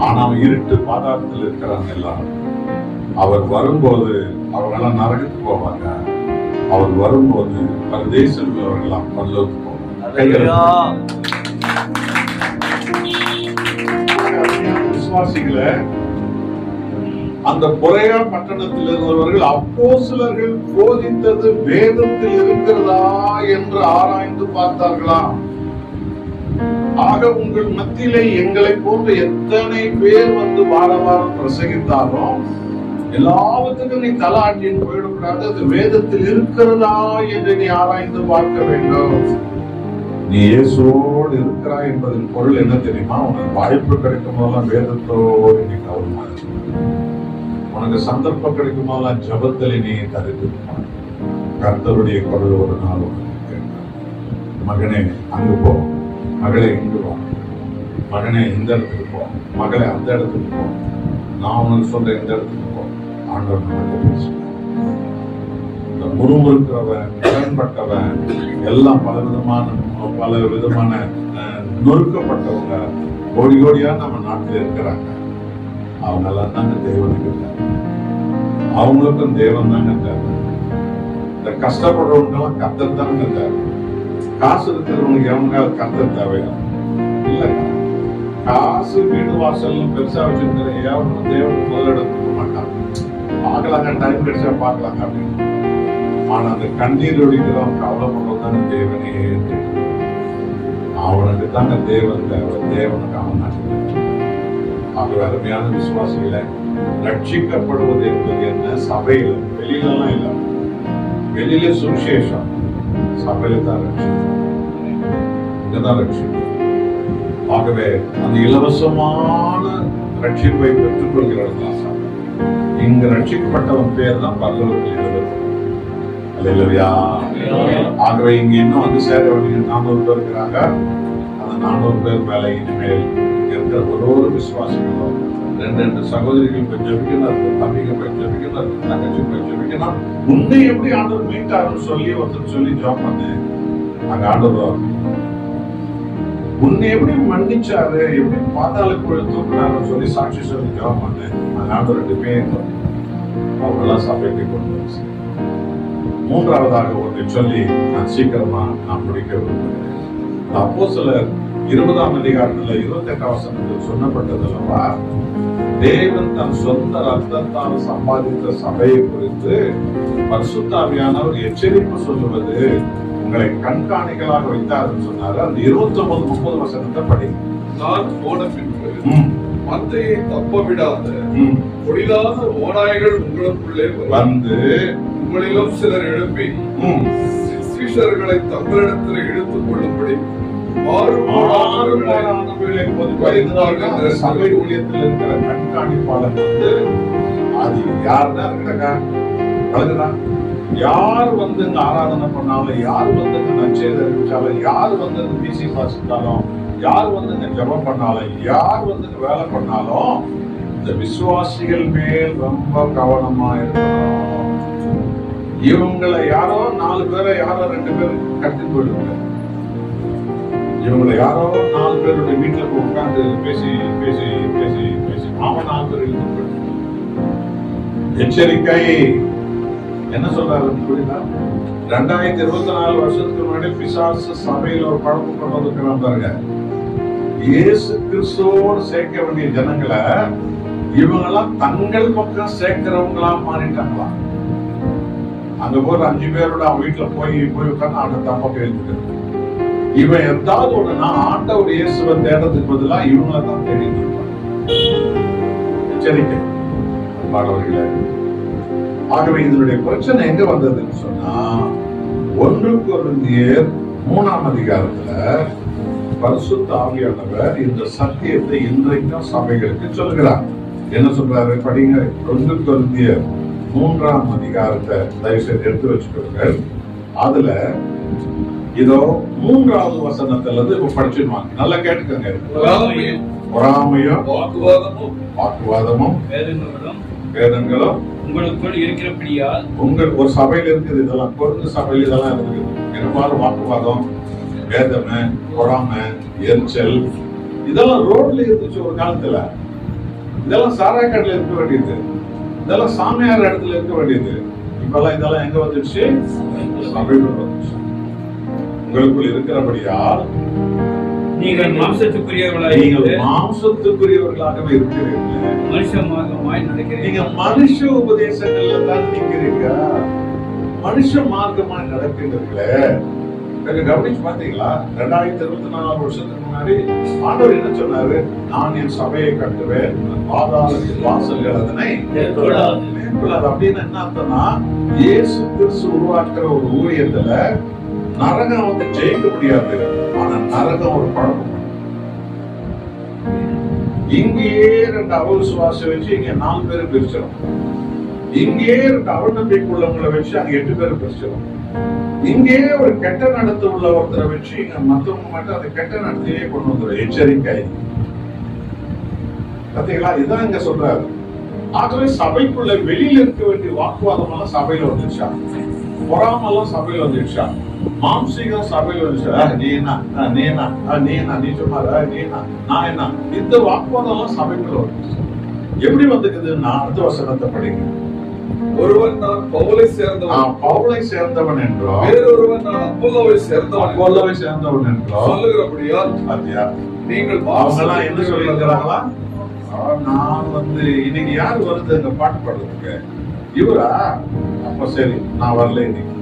ஆனா இருட்டு பாதாளத்தில் இருக்கிறாங்க எல்லாரும். அவர் வரும்போது அவங்கெல்லாம் நரகத்துக்கு போவாங்க. அவர் வரும்போது பரதேசத்தில் அவர்களெல்லாம் பரலோகத்துக்கு போவாங்க. விசுவாசிகளை அந்த பொறையா பட்டணத்தில் இருந்தவர்கள் அப்போஸ்தலர்கள் போதித்தது வேதத்தில் இருக்கிறதா என்று ஆராய்ந்து பார்த்தார்களாம். ஆக உங்கள் மத்தியிலே எங்களை போன்ற எத்தனை பேர் வந்து வார வாரம் பிரசங்கித்தாலும் எல்லாவற்றுக்கும் நீ தலாட்டின்னு போயிடக்கூடாது. அது வேதத்தில் இருக்கிறதா என்று நீ ஆராய்ந்து பார்க்க வேண்டும். நீ இயேசுவோடு இருக்கிறாய் என்பதன் பொருள் என்ன தெரியுமா? உனக்கு வாய்ப்பு கிடைக்கும் போதெல்லாம் வேதத்தோடு நீ கவனமா இருக்கு. உனக்கு சந்தர்ப்பம் கிடைக்கும் போதெல்லாம் ஜபத்தில் நீ தரித்திருப்பான். கர்த்தருடைய குரல் ஒரு நாள் உனக்கு கேட்பார். மகனே அங்கு போ, மகளே இங்கு வா, மகனே இந்த இடத்துக்கு போ, மகளே அந்த இடத்துக்கு போ, நான் உனக்கு சொல்ற இந்த இடத்துக்கு போ. ஆண்டவர் நம்மகிட்ட பேசுவார். இந்த முறுமுறுக்கிறவன், முரண்பட்டவன், எல்லாம் பல விதமான நொறுக்கப்பட்டவங்க கோடி கோடியா நம்ம நாட்டில் இருக்கிறாங்க. அவங்க எல்லாம் தாங்க தேவனுக்கு தேவை. அவங்களுக்கும் தேவன் தாங்க தேவை. இந்த கஷ்டப்படுறவங்கெல்லாம் கர்த்தர் தாங்க தேவை. காசு இருக்கிறவங்களுக்கு எவனுக்காவது கர்த்தர் தேவையா? இல்லைங்க. காசு வீடு வாசல் பெருசா வச்சிருக்கிற எவனும் தேவனுக்கு முதலிடம் கொடுக்க மாட்டாங்க. பார்க்கலாங்க, டைம் கிடைச்சா பார்க்கலாங்க அப்படின்னு. ஆனா அந்த கண்ணீர் ஒடிக்கிறவன் கவலைப்படுறது தானே தேவனே. அவனுக்கு தாங்க தேவன் தேவை. தேவனுக்கு அவன் ஆகவே அருமையான விசுவாசிகளை ரட்சிக்கப்படுவது என்பது என்ன? சபையில, வெளியிலாம் இல்லை. வெளியில சுவிசேஷம், சபையில தான் ரட்சிக்கும். இங்கதான் ரட்சிக்கும். ஆகவே அந்த இலவசமான ரட்சிப்பை பெற்றுக் கொள்கிறார் சபை. இங்க ரட்சிக்கப்பட்டவன் பேர் தான் பரலோகத்தில் எழுதுறது. அல்லேலூயா. ஆகவே இங்க இன்னும் வந்து சேர வேண்டிய 400 பேர் இருக்கிறாங்க. அந்த 400 பேர் மேல இனிமேல் இருக்கிற ஒரு விசுவாசிகளும் 2 சகோதரிகள் போய் ஜெபிக்கணும், தம்பிங்க போய் ஜெபிக்கணும், தங்கச்சி போய் ஜெபிக்கணும். முன்னே எப்படி ஆண்டவர் மீட்டாருன்னு சொல்லி ஒருத்தர் சொல்லி ஜாப் பண்ணு. அங்க ஆண்டவர் உன்னை எப்படி மன்னிச்சாரு, எப்படி பாதாளக்குள்ள தூக்குனாருன்னு சொல்லி சாட்சி சொல்லி ஜாப் பண்ணு. அங்க ஆண்டவர் 2 பேர் அவங்கெல்லாம் சபைக்கு கொண்டு வந்து. 3ஆவதாக ஒன்றை சொல்லி நான் சீக்கிரமா முடிக்க விரும்புகிறேன். அப்போஸ்தலர் 20ஆம் அதிகாரத்துல 28ஆம் வசனத்தில் சொல்லப்பட்டதல்லவா, தேவன் தன் சொந்த ரத்தத்தால் சம்பாதித்த சபையை குறித்து பரிசுத்த ஆவியானவர் எச்சரிப்பு சொல்லுவது உங்களை கண்காணிகளாக வைத்தாருன்னு சொன்னாரு. அந்த 29-30 வசனத்தை படி. நான் போன பின்பு மந்தையை தப்ப விடாத பொடிலாத ஓநாய்கள் உங்களுக்குள்ளே வந்து உங்களிலும் சிலர் எழுப்பி மனுஷர்களை தங்களிடத்தில் இழுத்துக் கொள்ளும்படி மாறுபாடானவர்களை பொதுவாக சபை ஊழியத்தில் இருக்கிற கண்காணிப்பாளர் வந்து அது யாருன்னா இருக்கிற யார் வந்து இங்க ஆராதனை பண்ணாலும், யார் வந்து இங்க நற்செய்தி அறிவிச்சாலும், யார் வந்து இங்க பிசி வாசித்தாலும், யார் வந்து இங்க ஜெபம் பண்ணாலும், யார் வந்து இங்க வேலை பண்ணாலும் இந்த விசுவாசிகள் மேல் ரொம்ப கவனமா இருக்கணும். இவங்களை யாரோ 4 பேரை யாரோ 2 பேர் கட்டி போயிடுவாங்க. இவங்களை யாரோ 4 பேருடைய வீட்டுல போய் உட்கார்ந்து பேசி பேசி பேசி பேசி அவன் 4 பேர் இழுத்து போயிடுவாங்க. எச்சரிக்கை. என்ன சொல்றாரு புரியுதா? 2024 வருஷத்துக்கு முன்னாடி பிசாசு சபையில ஒரு பழக்கம் கொண்டு வந்துருக்கிறான் பாருங்க. இயேசு கிறிஸ்துவோடு சேர்க்க வேண்டிய ஜனங்களை இவங்கெல்லாம் தங்கள் பக்கம் சேர்க்கிறவங்களா மாறிட்டாங்களா? அங்க போற 5 பேரோட அவன் வீட்டுல போய் உட்கார்ந்து அவனை தப்ப எழுதிட்டு இவன் எதாவது ஒண்ணுன்னா ஆண்டவர் இயேசுவை தேடுறதுக்கு பதிலா இவங்களை தான் தேடிட்டு இருப்பாங்க. எச்சரிக்கை பாடவர்களே. ஆகவே இதனுடைய பிரச்சனை எங்க வந்ததுன்னு சொன்னா 1 கொரிந்தியர் 3ஆம் அதிகாரத்துல பரிசுத்த ஆவியானவர் இந்த சத்தியத்தை இன்றைக்கும் சபைகளுக்கு சொல்கிறார். என்ன சொல்றாரு படிங்க. 1 கொரிந்தியர் 3ஆம் அதிகாரத்தை தயவு செய்து எடுத்து வச்சுக்கோங்க. அதுல இதோ 3வது வசனத்துல இருந்து இப்ப படிச்சிருவாங்க. நல்லா கேட்டுக்கோங்க. பொறாமையும் வாக்குவாதமும் வேதங்களும் உங்களுக்குள் இருக்கிறபடியால் ஒரு சபையில இருக்குது. இதெல்லாம் கொரிந்து சபையில இதெல்லாம் இருக்குது. பெரும்பாலும் வாக்குவாதம், வேதனை, பொறாமை, எரிச்சல் இதெல்லாம் ரோட்ல இருந்துச்சு ஒரு காலத்துல. இதெல்லாம் சாராயக்காடுல இருக்க வேண்டியது, இதெல்லாம் சாமியார் இடத்துல இருக்க வேண்டியது. இப்பெல்லாம் இதெல்லாம் எங்க வந்துடுச்சு? சபைக்குள்ள வந்துச்சு. உங்களுக்குள் இருக்கிறபடியால் நீங்கள் மாம்சத்துக்குரியவர்களாகவே இருக்கிறீர்கள். மனுஷமார்க்கமாய் நடக்கிறீர்கள். நீங்க மனுஷ உபதேசங்கள்ல தான் நிக்கிறீங்க. மனுஷ மார்க்கமாய் நடக்கிறீர்களே. கவனிச்சு பாத்தீங்களா? 2024 வருஷத்துக்கு முன்னாடி ஆண்டவர் என்ன சொன்னாரு? நான் என் சபையை கட்டுவேன், பாதாளத்தின் வாசல்கள் அதனை மேற்கொள்ளாது. அப்படின்னு என்ன அர்த்தம்னா, இயேசு கிறிஸ்து உருவாக்குற ஒரு ஊழியத்துல நரகம் வந்து ஜெயிக்க முடியாது. ஆனா நரகம் ஒரு பழக்கம். இங்கேயே 2 அவிசுவாசம் வச்சு இங்க 4 பேர் பிரிச்சிடும். இங்கேயே 2 அவநம்பிக்கை உள்ளவங்களை வச்சு அங்க 8 பேர் பிரிச்சிடும். இங்கே ஒரு கெட்ட நடத்த உள்ள ஒருத்தரை வச்சு இங்க மத்தவங்க மட்டும் அந்த கெட்ட நடத்தையே கொண்டு வந்துடும். எச்சரிக்கை. பாத்தீங்களா? இதுதான் இங்க சொல்றாரு. ஆகவே சபைக்குள்ள வெளியில இருக்க வேண்டிய வாக்குவாதம் எல்லாம் சபையில வந்துருச்சா, பொறாமெல்லாம் சபையில வந்துருச்சா, மாம்சீகம் சபையில வந்துச்சா, நீ என்ன நீ சொன்னாரா, நீ என்ன நான் என்ன, இந்த வாக்குவாதம் எல்லாம் சபைக்குள்ள வந்துச்சு. எப்படி வந்துக்குதுன்னா அடுத்த வசனத்தை படிங்க. ஒருவன் நான் பவுலை சேர்ந்தவன் என்றோ, வேறொருவன் நான் அப்போலோவை சேர்ந்தவன் என்றோ சொல்லுகிறபடியால் நீங்கள் அவங்கெல்லாம் என்ன சொல்லிருக்கிறாங்களா? நான் வந்து இன்னைக்கு யாரு வருது இந்த பாட்டு பாடுறதுக்கு? இவரா? அப்ப சரி, நான் வரல இன்னைக்கு.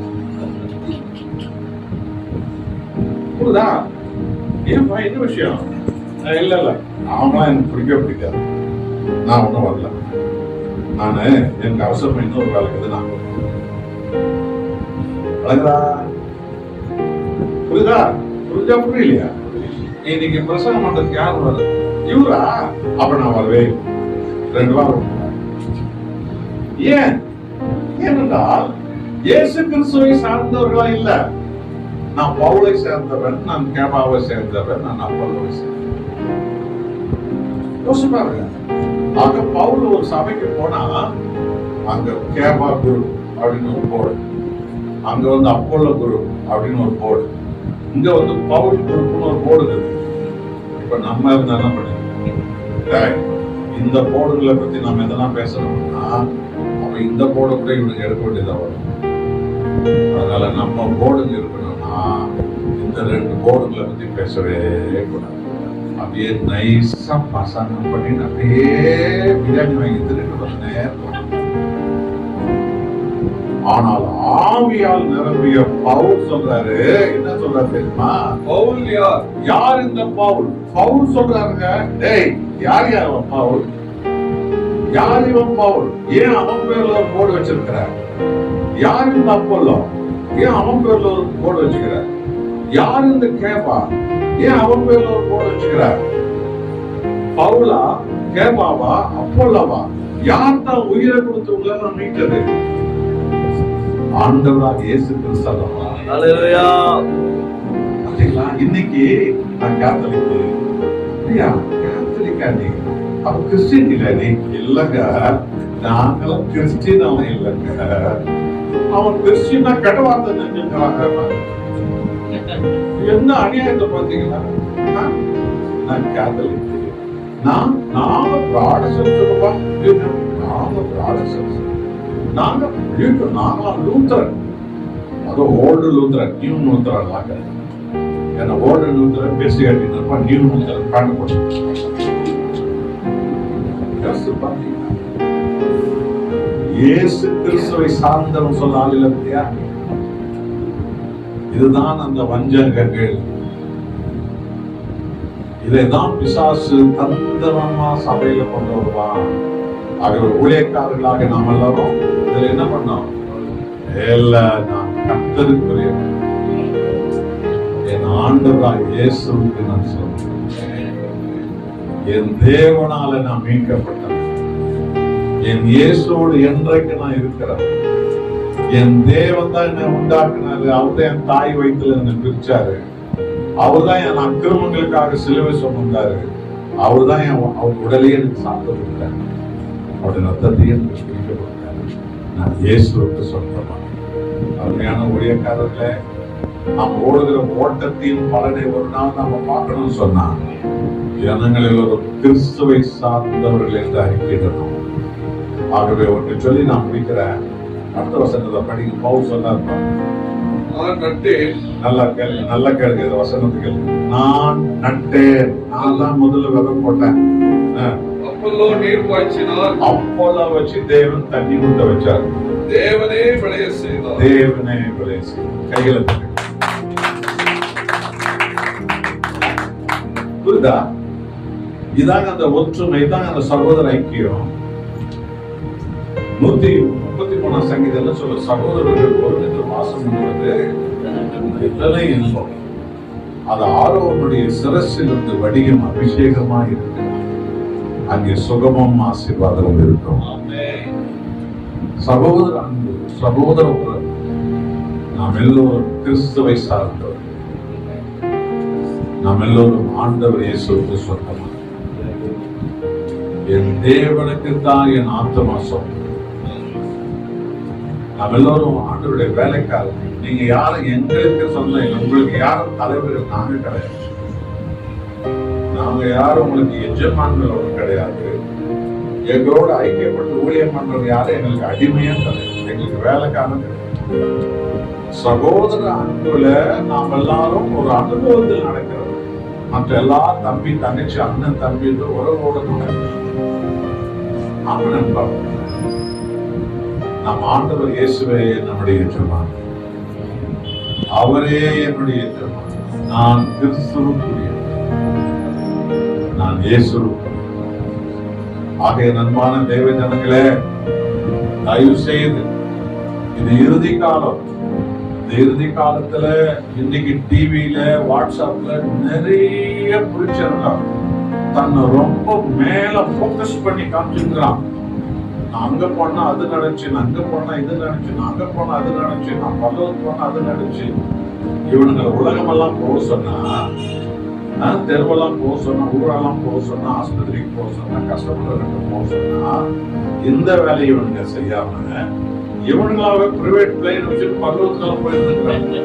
புரியுதா? ஏன்பா என்ன விஷயம்? இல்ல அவங்களாம் எனக்கு பிடிக்காது, நான் ஒன்னும் வரல, நானு எனக்கு அவசரமா இன்னொரு வேலைக்கு நான் அழகா. புரியுதா? புரிஞ்சா புரியலையா? இன்னைக்கு பிரசங்கம் பண்றதுக்கு யாரு வருது? இவரா? அப்ப நான் வரவே 2 வாரம். ஏனென்றால் இயேசு கிறிஸ்துவை சார்ந்தவர்களா இல்ல. நான் பவுலை சேர்ந்தவன், நான் கேபாவை சேர்ந்தவன், நான் அப்போலோவை சேர்ந்தவன். யோசிச்சு பாருங்க. ஆக பவுல் ஒரு சபைக்கு போனா அங்க கேபா குரு அப்படின்னு ஒரு போர்டு, அங்க வந்து அப்போலோ குரு அப்படின்னு ஒரு போர்டு, இங்க வந்து பவுல் குருன்னு ஒரு போர்டு இருக்கு. இப்ப நம்ம இருந்தா என்ன பண்ணுங்க, இந்த போர்டுகளை பத்தி நம்ம எதெல்லாம் பேசணும்னா அப்ப இந்த போர்டை கூட இவனுக்கு எடுக்க வேண்டியதா வரும். அதனால நம்ம போர்டுங்க இருக்கணும்னா இந்த 2 போர்டுகளை பத்தி பேசவே கூடாது. அப்படியே நைஸா பசங்க பண்ணி அப்படியே பிரியாணி வாங்கி திருட்டு நேரம். ஆனால் ஆவியால் நிரம்பிய பவுல் சொல்றாரு. என்ன சொல்றாரு தெரியுமா? பவுல் யார் இந்த பவுல்? பவுல் சொல்றாருங்க, டேய் யார் அவன் பவுல்? யார் இவன் பவுல்? ஏன் அவன் பேர்ல ஒரு போர்டு வச்சிருக்கிற? யார் இந்த அப்போலோ? ஏன் அவன் பேர்ல ஒரு போர்டு வச்சுக்கிற? யார் இந்த கேபா? ஏன் அவன் பேர்ல ஒரு போர்டு வச்சுக்கிற? பவுலா, கேபாவா, அப்போல்லாவா? யார் தான் உயிரை கொடுத்து உங்களை மீட்டது? ஆண்டவராக இயேசு கிறிஸ்து அல்லவா? ஹல்லேலூயா. பாத்தீங்களா? இன்னைக்கு நான் கேத்தலிக் இல்லையா? கேத்தலிக்கா நீ? அவ கிறிஸ்டின் இல்ல நீ? இல்லங்க, நாங்களும் கிறிஸ்டின். அவன் இல்லங்க, அவன் கிறிஸ்டினா கெட்ட வார்த்தை நினைக்கிறாங்க. என்ன அநியாயத்தை பாத்தீங்களா? நான் கேத்தலிக், நாங்க ப்ராடஸ்டன்ட் சொல்லுவா, நாங்க ப்ராடஸ்டன்ட், நாங்க லூத்தரன். அது ஓல்டு லூத்தரன், நியூ லூத்தரன் ஆக. ஏன்னா ஓல்டு லூத்தரன் பேசி காட்டினா நியூ லூத்தரன் காண்டு போட்டு இயேசு கிறிஸ்துவை சார்ந்தவன் சொல்ல ஆள் இல்ல பத்தியா? இதுதான் அந்த வஞ்சகங்கள். இதைதான் பிசாசு தந்திரமா சபையில கொண்டு வருவான். ஆகவே ஊழியக்காரர்களாக நாம் எல்லாரும் இதுல என்ன பண்ணோம்? நான் கர்த்தருக்குரிய என் ஆண்டவராய் இயேசுவுக்கு நான் சொல்றேன், என் தேவனால நான் மீட்கப்பட்டேன். என் இயேசுவோடு என்றைக்கு நான் இருக்கிறேன். என் தேவன் தான் என்னை உண்டாக்குனாரு. அவர்தான் என் தாய் வயிற்றுல என்னை பிரிச்சாரு. அவர்தான் என் அக்கிரமங்களுக்காக சிலுவை சுமந்தாரு. அவர்தான் அவர் உடலையே எனக்கு சாப்பிட்டாரு. அவருடைய ரத்தத்தையே எனக்கு பிரிக்கப்பட்டாரு. நான் இயேசுவுக்கு சொந்தமா. அருமையான ஊழியக்காரர்களே, நாம் ஓடுகிற ஓட்டத்தின் பலனை ஒரு நாள் நாம பார்க்கணும்னு சொன்னா ஜனங்களில் ஒரு கிறிஸ்துவை சார்ந்தவர்கள் என்று அறிக்கையிடணும். ஆகவே ஒன்று சொல்லி நான் முடிக்கிறேன். அடுத்த வசனத்தை படிக்க பவுல் சொன்னார். நான் நட்டேன். நல்லா கேள்வி, நல்லா கேளுங்க. இந்த வசனத்துக்கு நான் நட்டேன், நான் தான் முதல்ல விதை போட்டேன். அப்பல்லோ நீர் பாய்ச்சினார். அப்போல்லா வச்சு தேவன் தண்ணி ஊத்த வச்சார். தேவனே விளைய செய்தார். தேவனே விளைய செய்தார். கைகளை புரியுதா? இதாங்க அந்த ஒற்றுமை, இதாங்க அந்த சகோதர ஐக்கியம். 133 சங்கீதம் சொல்ல, சகோதரர்கள் ஒருமித்து வாசம் பண்ணுவது எத்தனை இன்பம். அது ஆரோனுடைய சிரசில் இருந்து வடிகம் அபிஷேகமா இருக்கு. அங்கே சுகமும் ஆசீர்வாதமும் இருக்கும். சகோதர அன்பு, சகோதர உறவு. நாம் எல்லோரும் கிறிஸ்துவை சார்ந்தவர். நாம் எல்லோரும் ஆண்டவர் இயேசுவுக்கு சொந்தமா. என் தேவனுக்கு தான் என் ஆத்மா சொந்தம். நாம் எல்லோரும் ஆண்டவருடைய வேலைக்காரர். நீங்க யாரும் எங்களுக்கு சொந்தம் இல்லை. உங்களுக்கு யாரும் தலைவர்கள் நாங்க கிடையாது. நாங்க யாரும் உங்களுக்கு எஜமான்களோட கிடையாது. எங்களோட ஐக்கியப்பட்டு ஊழியம் பண்றது யாரும் எங்களுக்கு அடிமையா கிடையாது. எங்களுக்கு வேலைக்காரன் கிடையாது. சகோதர அன்புல நாம் எல்லாரும் ஒரு அனுபவத்தில் நடக்கிறது. மற்ற எல்லா தம்பி தங்கச்சி அண்ணன் தம்பி உறவோட நண்பா. நம் ஆண்டவர் இயேசுவே நம்முடைய எஜமான். அவரே என்னுடைய எஜமான். நான் கிறிஸ்துவுக்குரிய, நான் இயேசுவுக்கு. ஆகிய நண்பான தேவ ஜனங்களே, தயவு செய்து இது இறுதி காலம். இந்த இறுதி காலத்துல இன்னைக்கு டிவியில வாட்ஸ்அப்ல நிறைய புரிச்சிருந்தா தன்னை ரொம்ப மேல போக்கஸ் பண்ணி காமிச்சிருக்கிறான். நான் அங்க போனா அது நடந்துச்சு, நான் அங்க போனா இது நடந்துச்சு, நான் அங்க போனா அது நடந்துச்சு, நான் பல்லூர் போனா அது நடந்துச்சு. இவனுங்க உலகமெல்லாம் போக சொன்னா, தெருவெல்லாம் போக சொன்னா, ஊரெல்லாம் போக சொன்னா, ஆஸ்பத்திரிக்கு போக சொன்னா, கஷ்டப்படுறவங்க போக சொன்னா, இந்த வேலையை இவனுங்க செய்யாம இவனுங்களாவே பிரைவேட் பிளைன் வச்சுட்டு பல்லூருக்கெல்லாம் போயிருந்துக்கிறாங்க.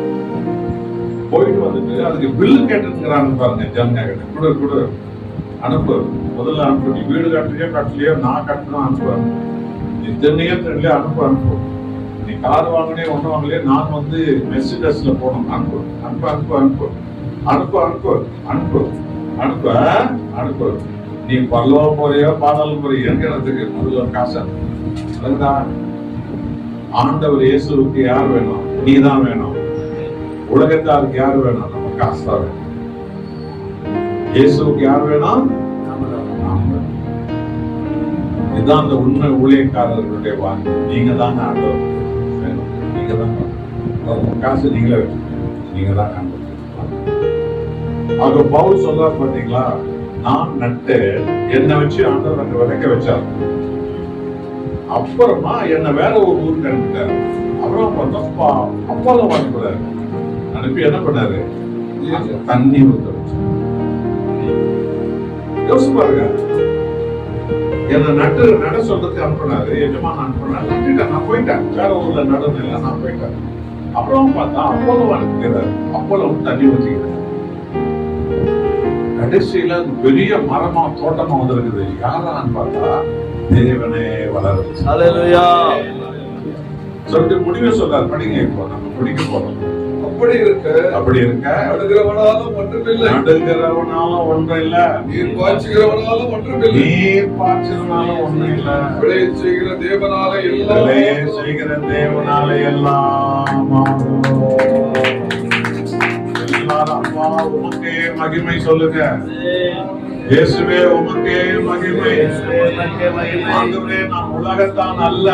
போயிட்டு வந்துட்டு அதுக்கு பில்லு கேட்டுங்கிறாங்க பாருங்க. ஜனங்க கிட்ட கூட அனுப்பு, முதல்ல அனுப்பு. நீ வீடு கட்டலையோ நான் கட்டணும் அனுப்புவேன். இத்தனையோ தெரியலையோ அனுப்பு. நீ கார் வாங்கினே ஒண்ணு வாங்கலையோ நான் வந்து மெர்சிடஸ்ல போகணும், அனுப்பு அனுப்பு அனுப்பு அனுப்பு அனுப்பு அனுப்பு அனுப்பு அனுப்பு அனுப்பு. நீ பல்லவ போறியோ பாதாளம் போறியோ என்கிறதுக்கு முதல்ல காசு. அதுதான் ஆண்டவர் இயேசுவுக்கு யார் வேணும்? நீதான் வேணும். உலகத்தாருக்கு யார் வேணும்? நம்ம காசு தான் வேணும். இயேசுவுக்கு யார் வேணும்? இதுதான் அந்த உண்மை ஊழியக்காரர்களுடைய வாக்கு. நீங்க தாங்க ஆண்டவர் வேணும். நீங்க தான் உங்க காசு நீங்களே வச்சு நீங்க தான் கண்டுபிடிக்கணும். ஆக பவுல் சொல்றாரு பாத்தீங்களா, நான் நட்டு என்னை வச்சு ஆண்டவர் அங்க விதைக்க வச்சார். அப்புறமா என்ன வேற ஒரு ஊருக்கு அனுப்பிட்டாரு. அப்புறம் பார்த்தா அப்பால வாங்கிக்கிறாரு. அனுப்பி என்ன பண்ணாரு, தண்ணி ஊத்த வச்சாரு. யோசிச்சு பாருங்க, என்ன நட சொல்றதுக்கு அனுப்பினாரு, எஜமான அனுப்பினாரு. நட்டுட்டேன், நான் போயிட்டேன், வேற ஊர்ல நடந்து இல்லை, நான் போயிட்டேன். அப்புறம் பார்த்தா அப்போலோ அனுப்பிக்கிறாரு. அப்போலோ தண்ணி ஊத்திக்கிறாரு. கடைசியில பெரிய மரமா தோட்டமா வந்திருக்குது. யாரான்னு பார்த்தா தேவனே வளருது. ஹல்லேலூயா. சொல்லிட்டு முடிவே சொல்றாரு. படிங்க, இப்போ நம்ம முடிக்க போறோம். அப்படி இருக்க நடுகிறவனாலும் ஒன்றுமில்லை, ஒன்றும் இல்ல, நீர் பாய்ச்சுகிறவனாலும் ஒன்றுமில்லை, நீர் பாய்ச்சறனாலும் ஒன்றும் இல்ல, விளைய செய்கிற தேவனாலே எல்லாம் எல்லாரும் அம்மா உமக்கே மகிமை சொல்லுங்க. இயேசுவே உமக்கே மகிமை. ஆண்டவரே, நான் உலகத்தான் அல்ல,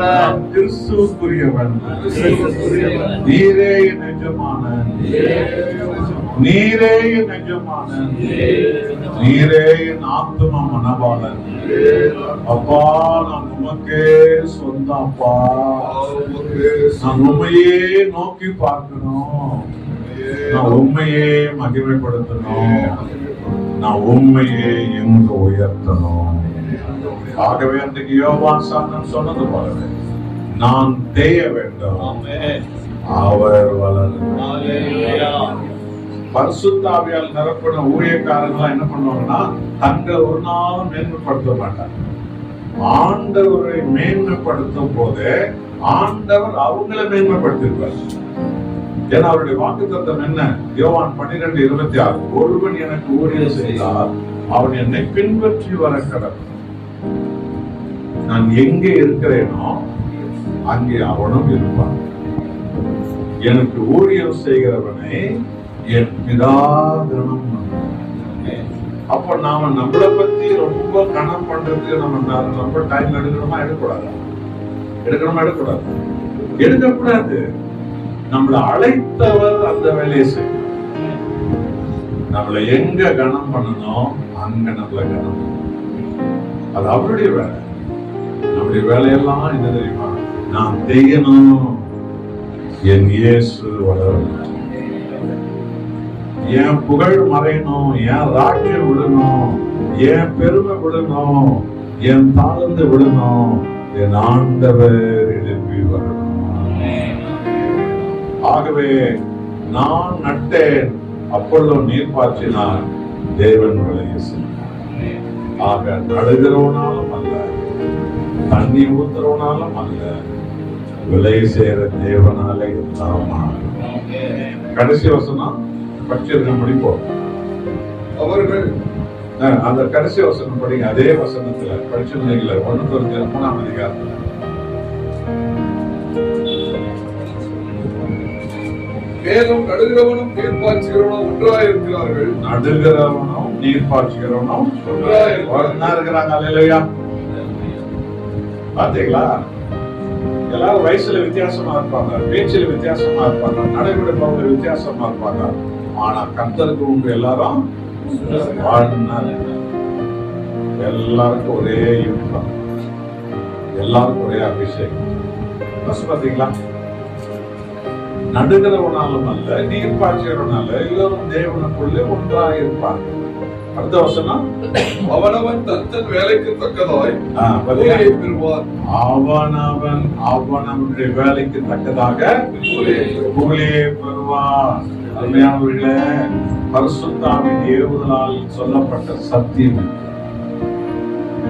நான் கிறிஸ்துவுக்குரியவன். நீரே என் எஜமானன், நீரே என் எஜமானன், நீரே என் ஆத்தும மனவாளன். அப்பா, நான் உமக்கே சொந்த அப்பா. நான் உண்மையே நோக்கி பார்க்கணும், நான் உண்மையே மகிமைப்படுத்தணும், நான் உண்மையே எங்க உயர்த்தணும். ஆகவே அன்றைக்கு யோவான் சாந்தன் சொன்னது போலவே நான் தேய வேண்டும், அவர் வளரும். பரிசுத்தாவியால் நிரப்பின ஊழியக்காரர்கள் என்ன பண்ணுவாங்கன்னா, தங்கள் ஒரு நாளும் மேன்மைப்படுத்த மாட்டாங்க. ஆண்டவரை மேன்மைப்படுத்தும் போது ஆண்டவர் அவங்களை மேன்மைப்படுத்திருப்பார். ஏன்னா அவருடைய வாக்குத்தத்தம் என்ன? யோவான் 12:26, ஒருவன் எனக்கு ஊழியம் செய்தால் அவன் என்னை பின்பற்றி வர கடவுள். நான் எங்கே இருக்கிறேனோ அங்கே அவனும் இருப்பான். எனக்கு ஊழியம் செய்கிறவனை என் பிதா கனம் பண்ணுவான். அப்ப நாம நம்மளை பத்தி ரொம்ப கனம் பண்றதுக்கு நம்ம டைம் எடுக்கணுமா எடுக்கக்கூடாது? எடுக்கக்கூடாது. நம்மளை அழைத்தவர் அந்த வேலையை செய்யும். நம்மளை எங்க கனம் பண்ணணும் அங்க நம்மளை கனம் பண்ணணும். அது அவருடைய வேலை. நம்முடைய வேலையெல்லாம் என்ன தெரியுமா? நான் செய்யணும், என் இயேசு வளரணும், என் புகழ் மறையணும், என் ராஜ்யம் விடணும், என் பெருமை விடணும், என் தாழ்ந்து விடணும், என் ஆண்டவர் எழுப்பி வரணும். ஆகவே நான் நட்டேன், அப்பொழுது நீர் பாய்ச்சினார், தேவன் விளைய செய்தார். ஆக நடுகிறவனாலும் அல்ல, தண்ணி ஊத்துறவனாலும் அல்ல, விளைய செய்யற தேவனாலே எல்லாம். கடைசி வசனம் படிச்சிருக்க முடிப்போம். அவர்கள் அந்த கடைசி வசனம் படிங்க. அதே வசனத்துல படிச்சிருந்தீங்களா? 1 அதிகாரத்துல மேலும் நடுகிறவனும் நீர் பாய்ச்சுகிறவனும் ஒன்றாயிருக்கிறார்கள். நடுகிறவனும் நீர் பாய்ச்சுகிறவனும் ஒன்னா இருக்கிறாங்க. அல்லேலூயா. பாத்தீங்களா? எல்லாரும் வயசுல வித்தியாசமா இருப்பாங்க, பேச்சில வித்தியாசமா இருப்பாங்க, நடைமுறை பகுதியில வித்தியாசமா இருப்பாங்க. ஆனா கர்த்தருக்கு உங்க எல்லாரும் எல்லாருக்கும் ஒரே யூனிஃபார்ம், எல்லாருக்கும் ஒரே அபிஷேகம். பாத்தீங்களா? நடுகிறவனாலும் அல்ல, நீர் பாய்ச்சியவனால எல்லோரும் தேவனுக்குள்ளே ஒன்றாக இருப்பாங்க. அடுத்த வசனம், அவனவன் தன் வேலைக்கு தக்கதாய் பெறுவான். அவனவனுடைய வேலைக்கு தக்கதாக புகழையை பெறுவான். அருமையானவர்களே, பரிசுத்தாவின் ஏவுதலால் சொல்லப்பட்ட சத்தியம்.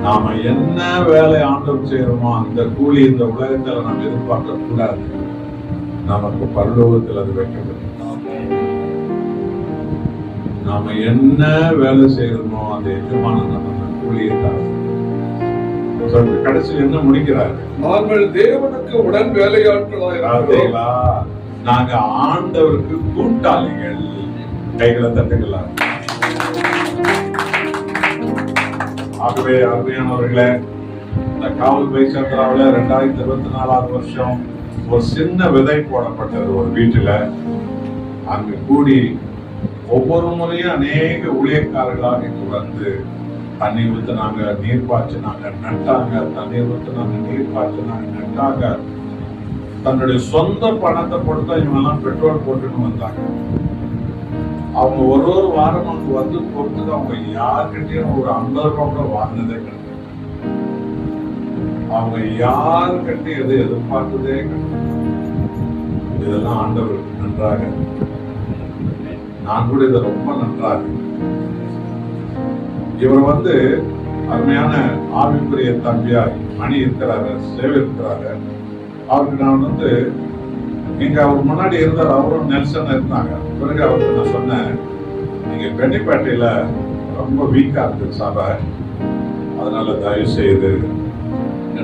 நாம என்ன வேலை ஆண்டவர் செய்யறோமோ அந்த கூலி இந்த உலகத்துல நாம் எதிர்பார்க்க கூடாது. நமக்கு பரலோகத்தில் அது வைக்கப்படும். நாம என்ன வேலை செய்யறோமோ அந்த எஜமான நம்ம கூலியை தரும். கடைசியில் என்ன முடிக்கிறார்கள்? நாங்கள் தேவனுக்கு உடன் வேலையாட்களாக, நாங்க ஆண்டவருக்கு கூட்டாளிகள். கைகளை தட்டுக்கலாம். ஆகவே அருமையானவர்களே, இந்த காவல் பை சந்திராவில் 2024 வருஷம் ஒரு சின்ன விதை போடப்பட்டது ஒரு வீட்டுல. அங்கு கூடி ஒவ்வொரு முறையும் அநேக ஊழியக்காரர்களாக இங்கு வந்து தண்ணி ஊத்துனாங்க, நீர் பாய்ச்சினாங்க, நட்டாங்க, தண்ணீர் ஊத்துனாங்க, நீர் பாய்ச்சினாங்க, நட்டாங்க. தன்னுடைய சொந்த பணத்தை கொடுத்தா இவங்கெல்லாம் பெட்ரோல் போட்டுன்னு வந்தாங்க. அவங்க ஒரு வாரம் அங்க வந்து பொறுத்துக்கு அவங்க யாருக்கிட்டையும் ஒரு 50 ரூபாய் கூட வாங்கினதே கிடையாது. அவங்க யாருக்கிட்டையும் எதை எதிர்பார்த்ததே கிடையாது. இதெல்லாம் ஆண்டவருக்கு நன்றாக, நான் கூட இதை ரொம்ப நன்றாக. இவர் வந்து அருமையான ஆவிக்குரிய தம்பியார் மணி இருக்கிறாரு, சேவை இருக்கிறாரு. அவருக்கு நான் வந்து இங்க அவர் முன்னாடி இருந்தார், அவரும் நெல்சன் இருந்தாங்க. பிறகு அவருக்கு நான் சொன்னேன், நீங்க பெண்ணிப்பேட்டையில ரொம்ப வீக்கா இருக்கு சபை, அதனால தயவு செய்து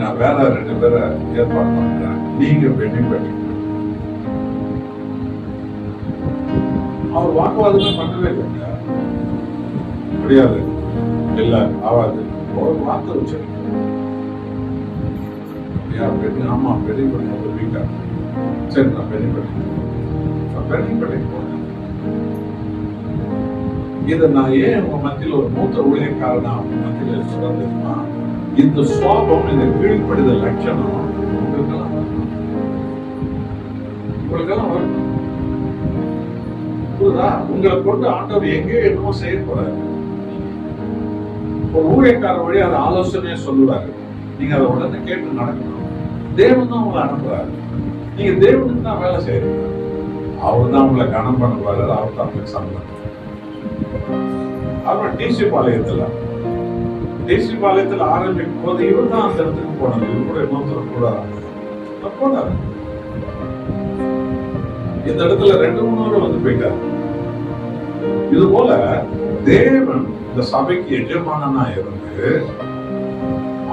நான் வேற 2 பேரை ஏற்பாடு பண்றேன், நீங்க பெண்ணிப்பேட்டை. அவர் வாக்குவாதமே பண்ணவே இல்லைங்க. முடியாது, இல்ல ஆவாது, ஒரு வார்த்தை வச்சு ஆமா பெண்ணிப்பேட்டை வீக்கா. சரி, நான் பெண்ணிப்பேட்டைக்கு போனேன். இதை நான் ஏன் உங்க மத்தியில் ஒரு மூத்த ஊழியக்காரனா அவங்க மத்தியில் சொல்றதுன்னா, இந்த சுவாபம், இந்த கீழ்ப்படுதல் லட்சணம் உங்களுக்கெல்லாம் வரும். உங்களை கொண்டு ஆண்டவர் எங்கேயோ என்னமோ செய்யக்கூடாது. ஒரு ஊழியக்கார வழி அதை ஆலோசனையே சொல்லுவாரு, நீங்க அதை உடனே கேட்டு நடக்கணும். தேவன் தான் உங்களை அனுப்புறாரு, நீங்க தேவனுக்கு தான் வேலை செய்யறீங்க. அவர் தான் உங்களை கனம் பண்ணுவாரு, அவர் தான் உங்களுக்கு சம்பளம். அப்புறம் டிசி பாளையத்துல ஆரம்பிக்கும் போது இவர் தான் அந்த இடத்துக்கு போனது. இவர் கூட இன்னொருத்தர் கூட போனாரு. இந்த இடத்துல 2-3 முறை வந்து போயிட்டார். இது போல தேவன் இந்த சபைக்கு எஜமானனா இருந்து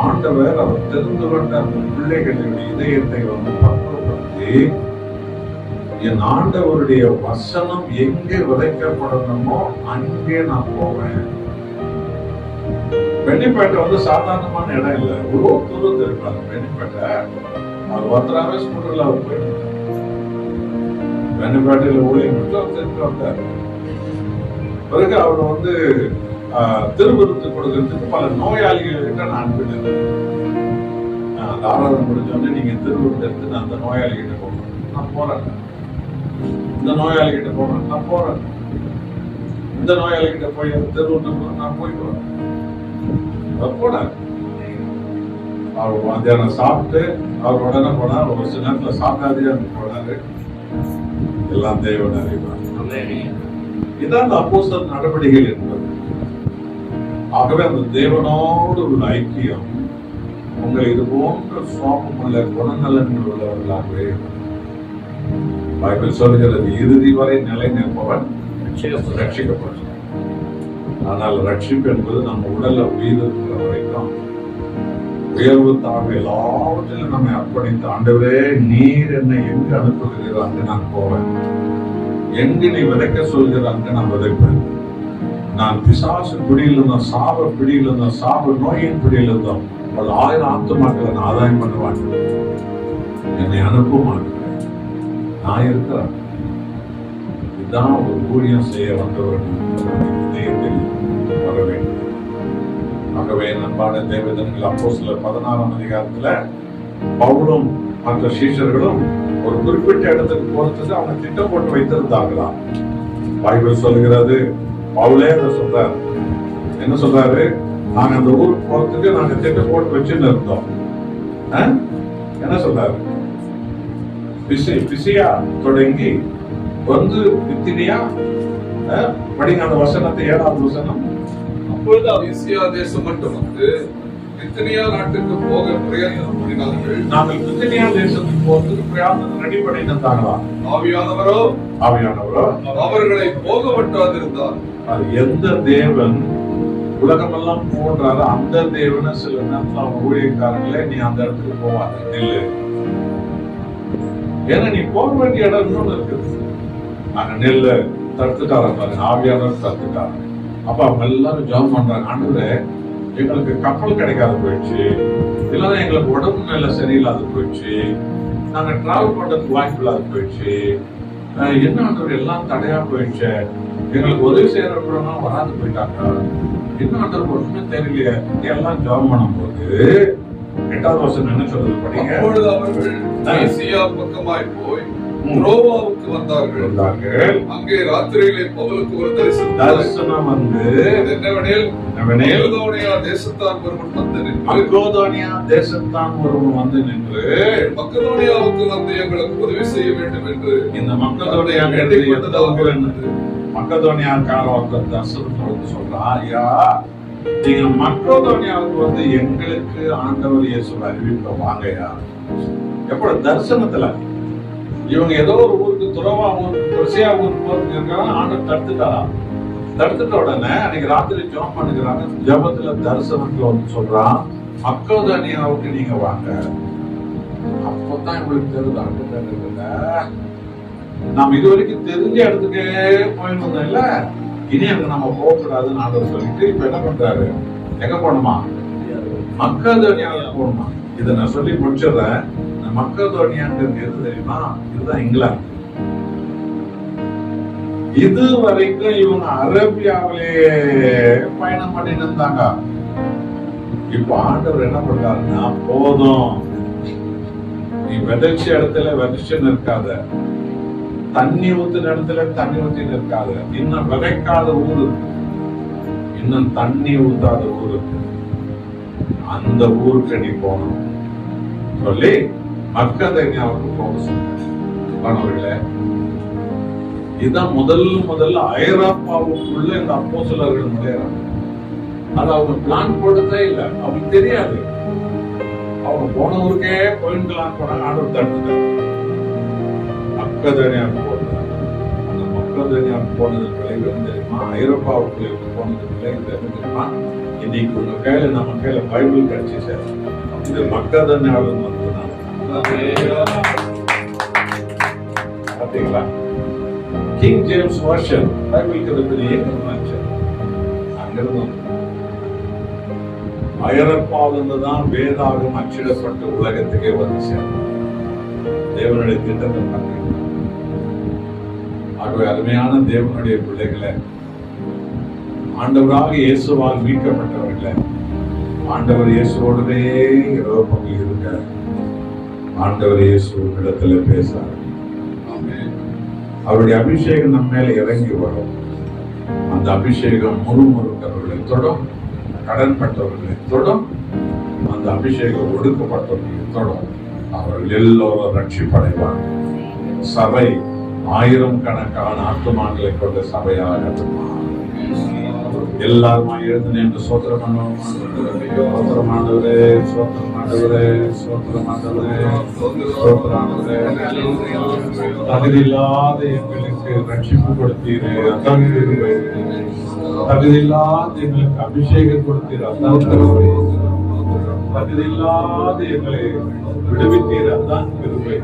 ஆண்டவர் அவர் தெரிந்து கொண்ட அந்த பிள்ளைகளுடைய இதயத்தை வந்து பக்குவப்படுத்தி, என் ஆண்டவருடைய வசனம் எங்கே விதைக்கப்படணுமோ அங்கே நான் போவேன். பெண்ணிப்பேட்டை வந்து சாதாரணமான இடம் இல்லை, இவ்வளோ தூரம் இருப்பாரு பெண்ணிப்பேட்டை. அவர் ஒருத்தராகவே ஸ்கூட்டர்ல அவர் போயிட்டு பெண்ணிப்பேட்டையில ஊழியம் மட்டும் அவர் தெரிஞ்சு வந்தார். பிறகு அவர் வந்து திருவிருத்து கொடுக்கறதுக்கு பல நோயாளிகள்கிட்ட நான் அனுப்பினேன். அந்த ஆராதனை முடிஞ்சோடனே நீங்க திருவிருத்து எடுத்து அந்த நோயாளிகிட்ட போகணும், நான் போறேன். இந்த நோயாளிகிட்ட போறேன், நான் போறேன். இந்த நோயாளிகிட்ட போய் திருவிருத்து நான் போயிட்டு வரேன். அவர் போனார். அவர் மத்தியானம் சாப்பிட்டு அவர் உடனே போனார். ஒரு சில நேரத்துல சாப்பிடாதே போனாரு. எல்லாம் தேவன் அறிவார். இதான் அந்த அப்போஸ்தலர் நடவடிக்கைகள் என்பது. ஆகவே அந்த தேவனோடு உள்ள ஐக்கியம் உங்களை இது போன்ற சுவாபம் உள்ள குணநலன்கள் உள்ளவர்களாகவே பைபிள் சொல்கிறது, இறுதி வரை நிலை நிற்பவன் ரட்சிக்கப்படுவான். ஆனால் ரட்சிப்பு என்பது நம்ம உடல்ல உயிர் இருக்கிற வரைக்கும் உயர்வு தாழ்வு எல்லாவற்றிலும் நம்மை அர்ப்பணித்து, ஆண்டவரே நீர் என்னை எங்கு அனுப்புகிறீரோ அங்கு நான் போவேன், எங்கு நீ விதைக்க சொல்கிற அங்கு நான் விதைப்பேன். நான் பிசாசு பிடியில் இருந்தோம், சாப பிடியில் இருந்தோம், சாப நோயின் பிடியில் இருந்தோம், பல 1000 ஆத்துமாக்களை நான் ஆதாயம் பண்ணுவாங்க. என்னை அனுப்புவாங்க, நான் இருக்கிறேன். இதுதான் ஒரு ஊழியம் செய்ய வந்தவர்கள் இதயத்தில் வர வேண்டும். ஆகவே நண்பான தேவதன்கள் அப்போஸ்தலர் 16ஆம் அதிகாரத்துல பவுலும் மற்ற சீஷர்களும் ஒரு குறிப்பிட்ட இடத்துக்கு போறதுக்கு அவங்க திட்டம் போட்டு வைத்திருந்தாங்களாம். பைபிள் சொல்கிறது, பவுலே அதை சொல்றாரு. என்ன சொல்றாரு? நாங்க அந்த ஊருக்கு போறதுக்கு நாங்க திட்டம் போட்டு வச்சுன்னு இருந்தோம். என்ன சொல்றாரு? பிசியா தொடங்கி வந்து பித்தினியா, படிங்க அந்த வசனத்தை, 7ஆவது வசனம். அப்பொழுது பிசியா தேசம் மட்டும் வந்து பித்தினியா நாட்டுக்கு போக பிரயாணம் பண்ணினார்கள். நாங்கள் பித்தினியா தேசத்துக்கு போறதுக்கு பிரயாணம் ரெடி பண்ணியிருந்தாங்களா? ஆவியானவரோ அவர்களை போக விட்டாதிருந்தார். அது எந்த தேவன் உலகமெல்லாம் போன்றாரு அந்த தேவனை சில நேரத்தில் அவங்க ஊழியக்காரங்களே நீ அந்த இடத்துக்கு போவாங்க நெல்லு, ஏன்னா நீ போக வேண்டிய இடம் இன்னொன்னு இருக்குது. நாங்க நெல்ல தடுத்துட்டாரன் பாருங்க, ஆவியானவர் தடுத்துட்டாங்க. அப்ப அவங்க எல்லாரும் ஜாப் பண்றாங்க, ஆண்டவரே எங்களுக்கு கப்பல் கிடைக்காது போயிடுச்சு, இல்லைன்னா எங்களுக்கு உடம்பு நிலை சரியில்லாத போயிடுச்சு, நாங்க டிராவல் பண்றதுக்கு வாய்ப்பு இல்லாத போயிடுச்சு. என்ன ஆண்டவர் எல்லாம் தடையா போயிடுச்சு, எங்களுக்கு உதவி செய்யறவங்க வராது போயிட்டாங்க, என்ன ஆண்டவர் ஒண்ணுமே தெரியலையே எல்லாம் ஜெபம் பண்ணும் போது 8வது வசனம் என்ன சொல்றது படிங்க. அப்பொழுது அவர்கள் மீசியா பக்கமாய் போய் த்ரோவாவுக்கு வந்தார்கள். அங்கே ராத்திரியிலே பவுலுக்கு ஒரு தரிசனம் வந்து என்னவெனில் மக்கெதோனியா தேசத்தான் ஒருவன் வந்து நின்று மக்கெதோனியாவுக்கு வந்து எங்களுக்கு உதவி செய்ய வேண்டும் என்று இந்த மக்கெதோனியாக்காரர் தரிசனத்தை வந்து சொல்றான், ஐயா நீங்க மக்கெதோனியாவுக்கு வந்து எங்களுக்கு ஆண்டவர் இயேசுவை அறிவிக்க வாங்கயா. எப்ப தரிசனத்துல இவங்க ஏதோ ஒரு ஊருக்கு துறவா ஊருக்கு கொர்சியா ஊருக்கு போறதுக்கு ஆண்டவர் தடுத்துட்ட உடனே அன்னைக்கு ராத்திரி ஜெபம் பண்ணுகிறாங்க. ஜெபத்துல தரிசனத்துல வந்து சொல்றான், மக்கெதோனியாவுக்கு நீங்க வாங்க. அப்பதான் இவங்களுக்கு தெரியுது நாம் இது வரைக்கும் தெரிஞ்ச இடத்துக்கே போயிருந்தோம் இல்ல, இனி அங்க நம்ம போகக்கூடாதுன்னு ஆண்டவர் சொல்லிட்டு இப்ப என்ன பண்றாரு, எங்க போகணுமா, மக்கெதோனியாவுக்கு போகணுமா. இதை நான் சொல்லி முடிச்சிடுறேன். மக்கெதோனியாங்கிறது எது தெரியுமா, இதுதான் இங்கிலாந்து. இது வரைக்கும் இவங்க அரேபியாவிலே பயணம் பண்ணிட்டு இருந்தாங்க. இப்ப ஆண்டவர் என்ன பண்றாருன்னா, போதும் நீ விதைச்ச இடத்துல விதைச்சுன்னு இருக்காத, தண்ணி ஊத்துன இடத்துல தண்ணி ஊத்தின்னு இருக்காத, இன்னும் விதைக்காத ஊர் இருக்கு, இன்னும் தண்ணி ஊத்தாத ஊர் இருக்கு, அந்த ஊருக்கு நீ போகணும் சொல்லி மக்கெதோனியாவுக்கு போக சொன்னார்களே. இதுதான் முதல்ல ஐரோப்பாவுக்குள்ள இந்த அப்போஸ்தலர்கள் நுழையறாங்க. அது அவங்க பிளான் போட்டதே இல்ல, அவங்களுக்கு தெரியாது. அவங்க போன ஊருக்கே போயிடலாம் போன ஆண்டவர் தடுத்துட்டாங்க. மக்கெதோனியாவுக்கு போனாங்க. அந்த மக்கெதோனியாவுக்கு போனது விளைவு என்ன தெரியுமா, ஐரோப்பாவுக்குள்ள போனது விளைவு என்ன தெரியுமா, இன்னைக்கு உங்க கையில நம்ம கையில பைபிள் கிடைச்சி சார், இது மக்கெதோனியாவில் வந்ததுனால பாத்தீங்களா. கிங் ஜேம்ஸ் வெர்ஷன் பைபிளுக்கு எங்க அங்கிருந்து ஐரோப்பாவிலிருந்து தான் வேதாகம் அச்சிடப்பட்டு உலகத்துக்கே வந்து சேர்ந்தது. தேவனுடைய திட்டத்தை பார்த்தீங்கன்னா, ஆகவே அருமையான தேவனுடைய பிள்ளைகளை, ஆண்டவராக இயேசுவால் மீட்கப்பட்டவர்களை, ஆண்டவர் இயேசுவோடவே இரவு பங்கு இருக்க ஆண்டவர் இயேசு இடத்துல பேசார். அவருடைய அபிஷேகம் நம்ம மேல இறங்கி வரும். அந்த அபிஷேகம் முறுமுறுக்கிறவர்களை தொடும், கடன்பட்டவர்களை தொடும், அந்த அபிஷேகம் ஒடுக்கப்பட்டவர்களை தொடும். அவர்கள் எல்லோரும் ரட்சிப்படைவார். சபை 1000 கணக்கான ஆத்துமாக்களை கொண்ட சபையாக எல்லாருமா எழுந்து நின்று சோத்திரம் பண்ணுவோம். சோத்திரம் ஆண்டவரே, சோத்திரம் ஆண்டவரே, சோத்திரம் ஆண்டவரே, சோத்திரம் ஆண்டவரே. தகுதி இல்லாத எங்களுக்கு ரட்சிப்பு கொடுத்தீரே, அதான் கிருபை. தகுதி இல்லாத எங்களுக்கு அபிஷேகம் கொடுத்தீர், அதான் கிருபை. தகுதி இல்லாத எங்களை விடுவித்தீர், அதான் கிருபை.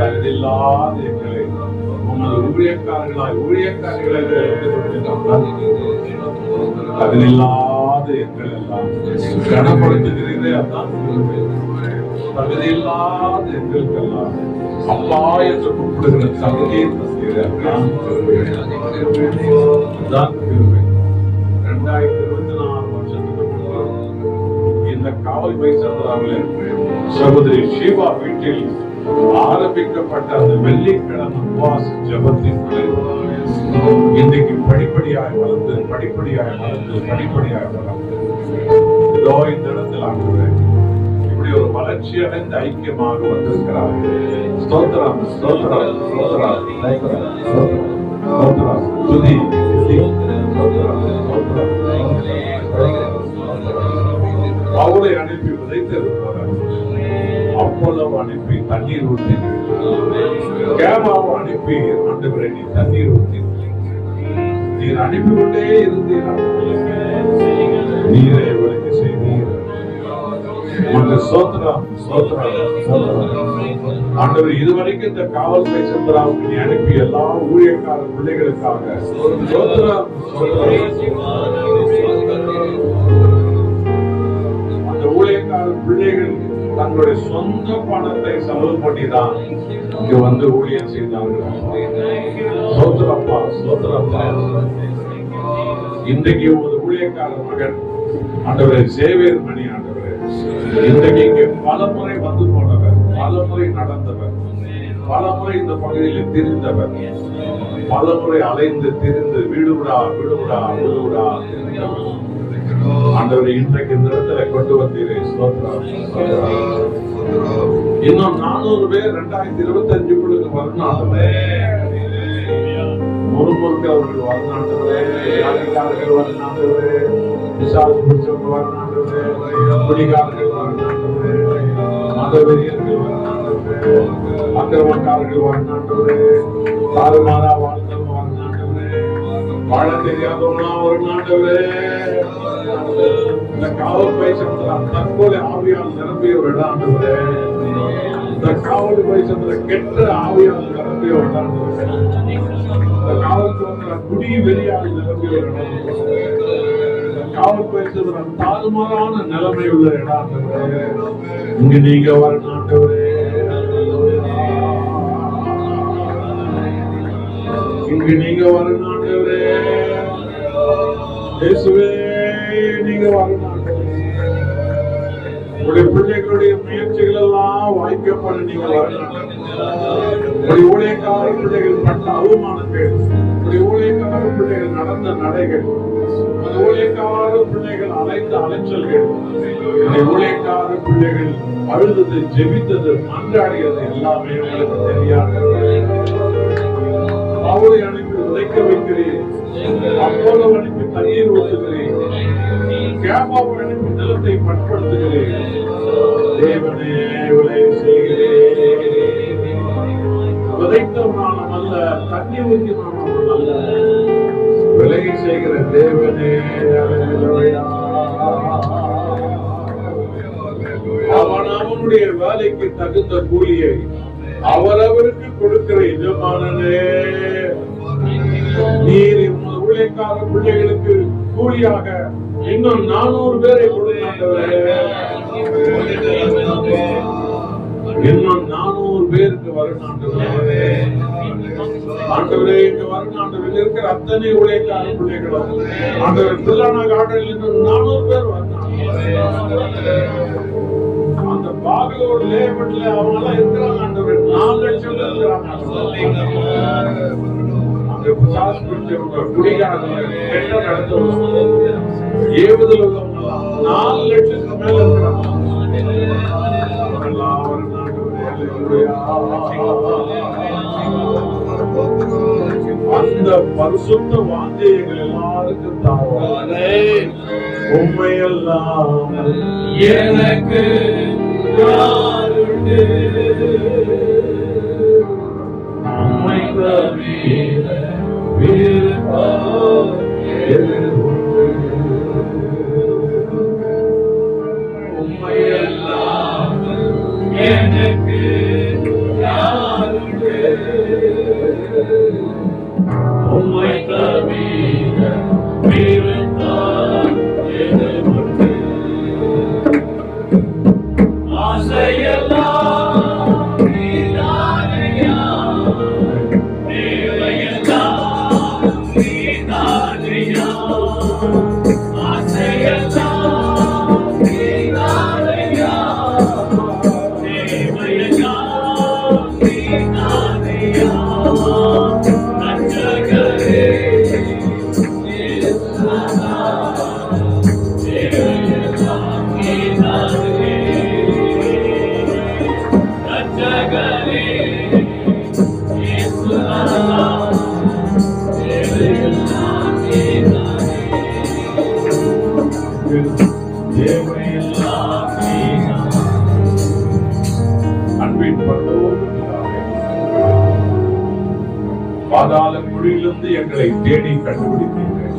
தகுதி இல்லாத எங்களை உமது ஊழியக்காரர்களை தகுதியில்லாத எங்கள் எல்லாம் கனப்படுத்துகிறீரே, அதான் தகுதியில்லாத எங்களுக்கெல்லாம் அப்பா என்று கூப்பிடுகிற தகுதியை தந்தீரே, அதான் கிருபை. 2024 வருஷத்துக்கு இந்த காவல் வைத்திருந்தாங்களே சகோதரி ஷீபா வீட்டில் ஆரம்பிக்கப்பட்ட அந்த வெள்ளிக்கிழமை உபவாச ஜெபத்தின் இன்றைக்கு படிப்படியாய் வளர்ந்து இதோ இந்த இடத்தில் ஆண்டவரே இப்படி ஒரு வளர்ச்சி அடைந்த ஐக்கியமாக வந்திருக்கிறார்கள். ஸ்தோத்திரம், ஸ்தோத்திரம், ஸ்தோத்திரம், ஸ்தோத்திரம், துதி, ஸ்தோத்திரம், ஸ்தோத்திரம். பவுலை அனுப்பி விதைத்தது போல அப்போலோவை அனுப்பி தண்ணீர் ஊற்றி, கேபாவை அனுப்பி ஆண்டவரே நீ தண்ணீர் ஊற்றி, நீர் அனுப்பிவிட்டே இருந்தீர், நீரை இவருக்கு செய்தீர். சோத்திரம், சோத்திரம், ஆண்டவர் இதுவரைக்கும் இந்த காவல் பேசுகிறாவுக்கு நீ அனுப்பி எல்லா ஊழியக்கார பிள்ளைகளுக்காக சோத்திரம், அந்த ஊழியக்கார பிள்ளைகள் தங்களுடைய சொந்த பணத்தை செலவு பண்ணிதான் இங்க வந்து ஊழியம் செய்தார்கள். சோதரப்பா சோதரப்பா, இன்றைக்கு ஒரு ஊழியக்கார மகன் ஆண்டவரே சேவேர் மணி ஆண்டவரே, இன்றைக்கு இங்கே பல முறை வந்து போனவர், பல முறை நடந்தவர், பல முறை இந்த பகுதியில் திரிந்தவர், பல முறை அலைந்து திரிந்து வீடுவிடா வீடுவிடா வீடுவிடா திரிந்தவர். ஆண்டவரை இன்றைக்கு இந்த இடத்துல கொண்டு வந்தீரே, ஸ்தோத்திரம். இன்னும் 400 பேர் 2025 வரணும். முறுமுறுக்கிறவர்கள் வரணும், யாரிக்காரர்கள் வரணும், விசாரிச்சு பிடிச்சவங்க வரணும், குடிகாரர்கள் வரணும், மதவெறியர்கள் வரணும், அக்கிரமக்காரர்கள் வரணும், தாறுமாறா வாழ்ந்தவங்க வரணும், வாழ தெரியாதவங்களாம் வரணும். இந்த காவல் பைசத்துல தற்கொலை ஆவியால் நிரம்பிய ஒரு இடம் ஆண்டவரே, இந்த காவல் பைசத்துல கெட்ட ஆவியால் நிரம்பிய ஒரு இடம் ஆண்டவரே, இந்த காவல்துறை குடி வெளியால் நிரம்பிய ஒரு இடம், இந்த காவல் பைசத்துல தாறுமாறான நிலைமை உள்ள இடம் ஆண்டவரே, இங்க நீங்க வரணும் ஆண்டவரே, இங்க நீங்க வரணும் ஆண்டவரே, இயேசுவே நீங்க வரணும். உங்களுடைய பிள்ளைகளுடைய முயற்சிகள் எல்லாம் வாய்க்கப்பட நீங்க வரணும். உங்களுடைய ஊழியக்கார பிள்ளைகள் பட்ட அவமானங்கள், உங்களுடைய ஊழியக்கார பிள்ளைகள் நடந்த நடைகள், உங்களுடைய ஊழியக்கார பிள்ளைகள் அலைந்த அலைச்சல்கள், உங்களுடைய ஊழியக்கார பிள்ளைகள் அழுதது, ஜெபித்தது, மன்றாடியது எல்லாமே உங்களுக்கு தெரியாது. அவளை அனுப்பி உதைக்க வைக்கிறேன், அப்போது அனுப்பி தண்ணீர் ஊற்றுகிறேன், கேபாவை அனுப்பி நிலத்தை பண்படுத்துகிறேன். தேவனே விலை செய்கிறேன், விதைத்தவனாலும் அல்ல, தண்ணி ஊற்றினாலும் அல்ல, விலை செய்கிற தேவனே. அவன் அவனுடைய வேலைக்கு தகுந்த கூலியை அவரவருக்கு கொடுக்கிற எஜமானனே, நீர் ஊழியக்கார பிள்ளைகளுக்கு கூலியாக இன்னும் 400 பேரை கொடுத்தாண்டவரே, இன்னும் 400 பேருக்கு வரணும் ஆண்டவரே, இங்க வரணும் ஆண்டவரே, இருக்கிற அத்தனை ஊழியக்கார பிள்ளைகளும் ஆண்டவர் பிள்ளான காட்டில் இன்னும் 400 பேர் வரணும். அந்த பாகலோட லேபட்ல அவங்க எல்லாம் இருக்கிறாங்க ஆண்டவர், 4 லட்சம் பேர் இருக்கிறாங்க. அங்க பிசாசு பிடிச்சவங்க, குடிகாரங்க, கெட்ட நடந்தவங்க, ஏவுதல் உள்ளவங்க 4 லட்சத்துக்கு மேல இருக்கிறாங்க. அந்த பரிசுத்த வாஞ்சைகள் எல்லாருக்கும் தாவாரே, உண்மையெல்லாம் எனக்கு யாருண்டு, உண்மை தவிர விருப்பம் எது உண்டு, உண்மையெல்லாம் எனக்கு யாருண்டு, உம்மை தவிர விருப்பம் எது உண்டு, ஆசையெல்லாம் நீதானையா, தேவையெல்லாம் நீதானையா, ஆசையெல்லாம் நீதானையா, தேவையெல்லாம் நீதானையா, ரட்சகரே இயேசுவா, தேவையெல்லாம் நீதானே, ரட்சகரே இயேசுவா, தேவையெல்லாம் நீதானே, தேவையெல்லாம் நீதானே. அன்பின் பரலோக பிதாவே, பாதாள குழியிலிருந்து எங்களை தேடி கண்டுபிடித்தீர்கள்,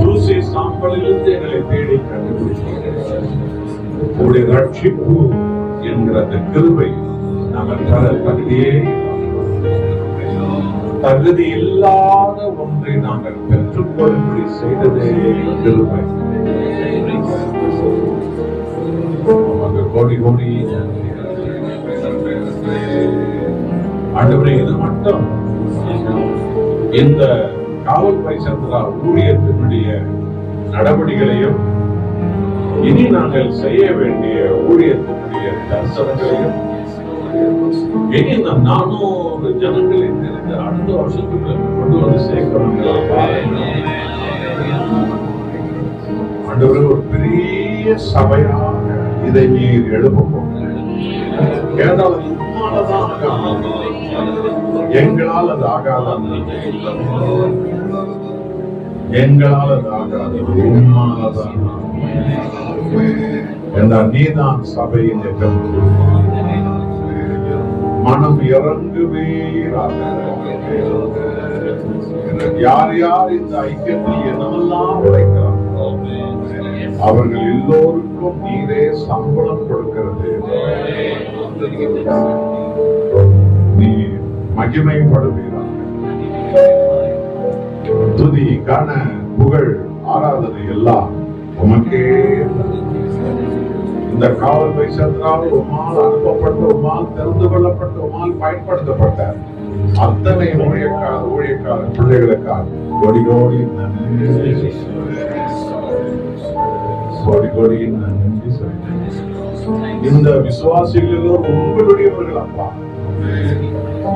தூசி சாம்பலிலிருந்து எங்களை தேடி கண்டுபிடித்தீர்கள். உங்களுடைய ரட்சிப்பு என்கிற அந்த கிருபை நாங்கள் தர தகுதி இல்லாத ஒன்றை நாங்கள் பெற்றுக்கொள்ளும்படி செய்ததே கிருபை. கோடி கோடி ஆண்டவரே, இது மட்டும் இந்த காவல் பரிசந்திரா ஊழியத்தினுடைய நடவடிக்கைகளையும் இனி நாங்கள் செய்ய வேண்டிய ஊழியத்தினுடைய தரிசனங்களையும் இனி இந்த 400 ஜனங்களை தெரிந்து அடுத்த வருஷத்துக்கு கொண்டு வந்து சேர்க்கிறோம். ஆண்டவரே, ஒரு பெரிய சபையாக இதை நீர் எழுப்ப போகிறீர். ஏனால் அது உம்மாலதான் ஆகாது, எங்களால் அது ஆகாது, எங்களால் அது ஆகாது, உம்மாலதான். என்றால் நீதான் சபையின் எக்கம். மனம் இறங்குவீராக. யார் யார் இந்த ஐக்கியத்தில் என்னமெல்லாம் உழைக்கிறார்களோ அவர்கள் எல்லோருக்கும் நீரே சம்பளம் கொடுக்கிறது. நீ மகிமைப்படுவீராக. துதி, கன, புகழ், ஆராதனை எல்லாம் உமக்கே. இந்த காவல் வைசந்திரால் உம்மால் அனுப்பப்பட்டு, உம்மால் தெரிந்து கொள்ளப்பட்டு, உம்மால் பயன்படுத்தப்பட்ட அத்தனை ஊழியக்கார பிள்ளைகளுக்காக கோடி கோடி நன்றி, கோடி கோடி நன்றி சொல்கிறேன். இந்த விசுவாசிகள் எல்லோரும் உங்களுடையவர்கள் அப்பா.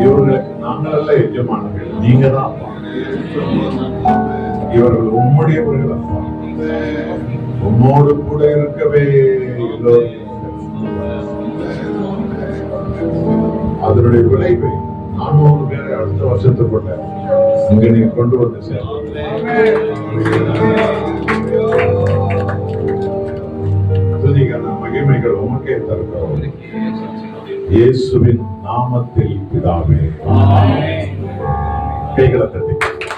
இவர்களுக்கு நாங்கள் அல்ல எஜமானர்கள், நீங்க தான் அப்பா. இவர்கள் உம்முடையவர்கள் அப்பா. உம்மோடு கூட இருக்கவே அதனுடைய விளைவை 400 பேரை அடுத்த வருஷத்துக்குள்ள இங்க நீ கொண்டு வந்து துதிக்கான மகிமைகள் உமக்கே தருகிறோம். இயேசுவின் நாமத்தில் பிதாவே. கைகளை தட்டி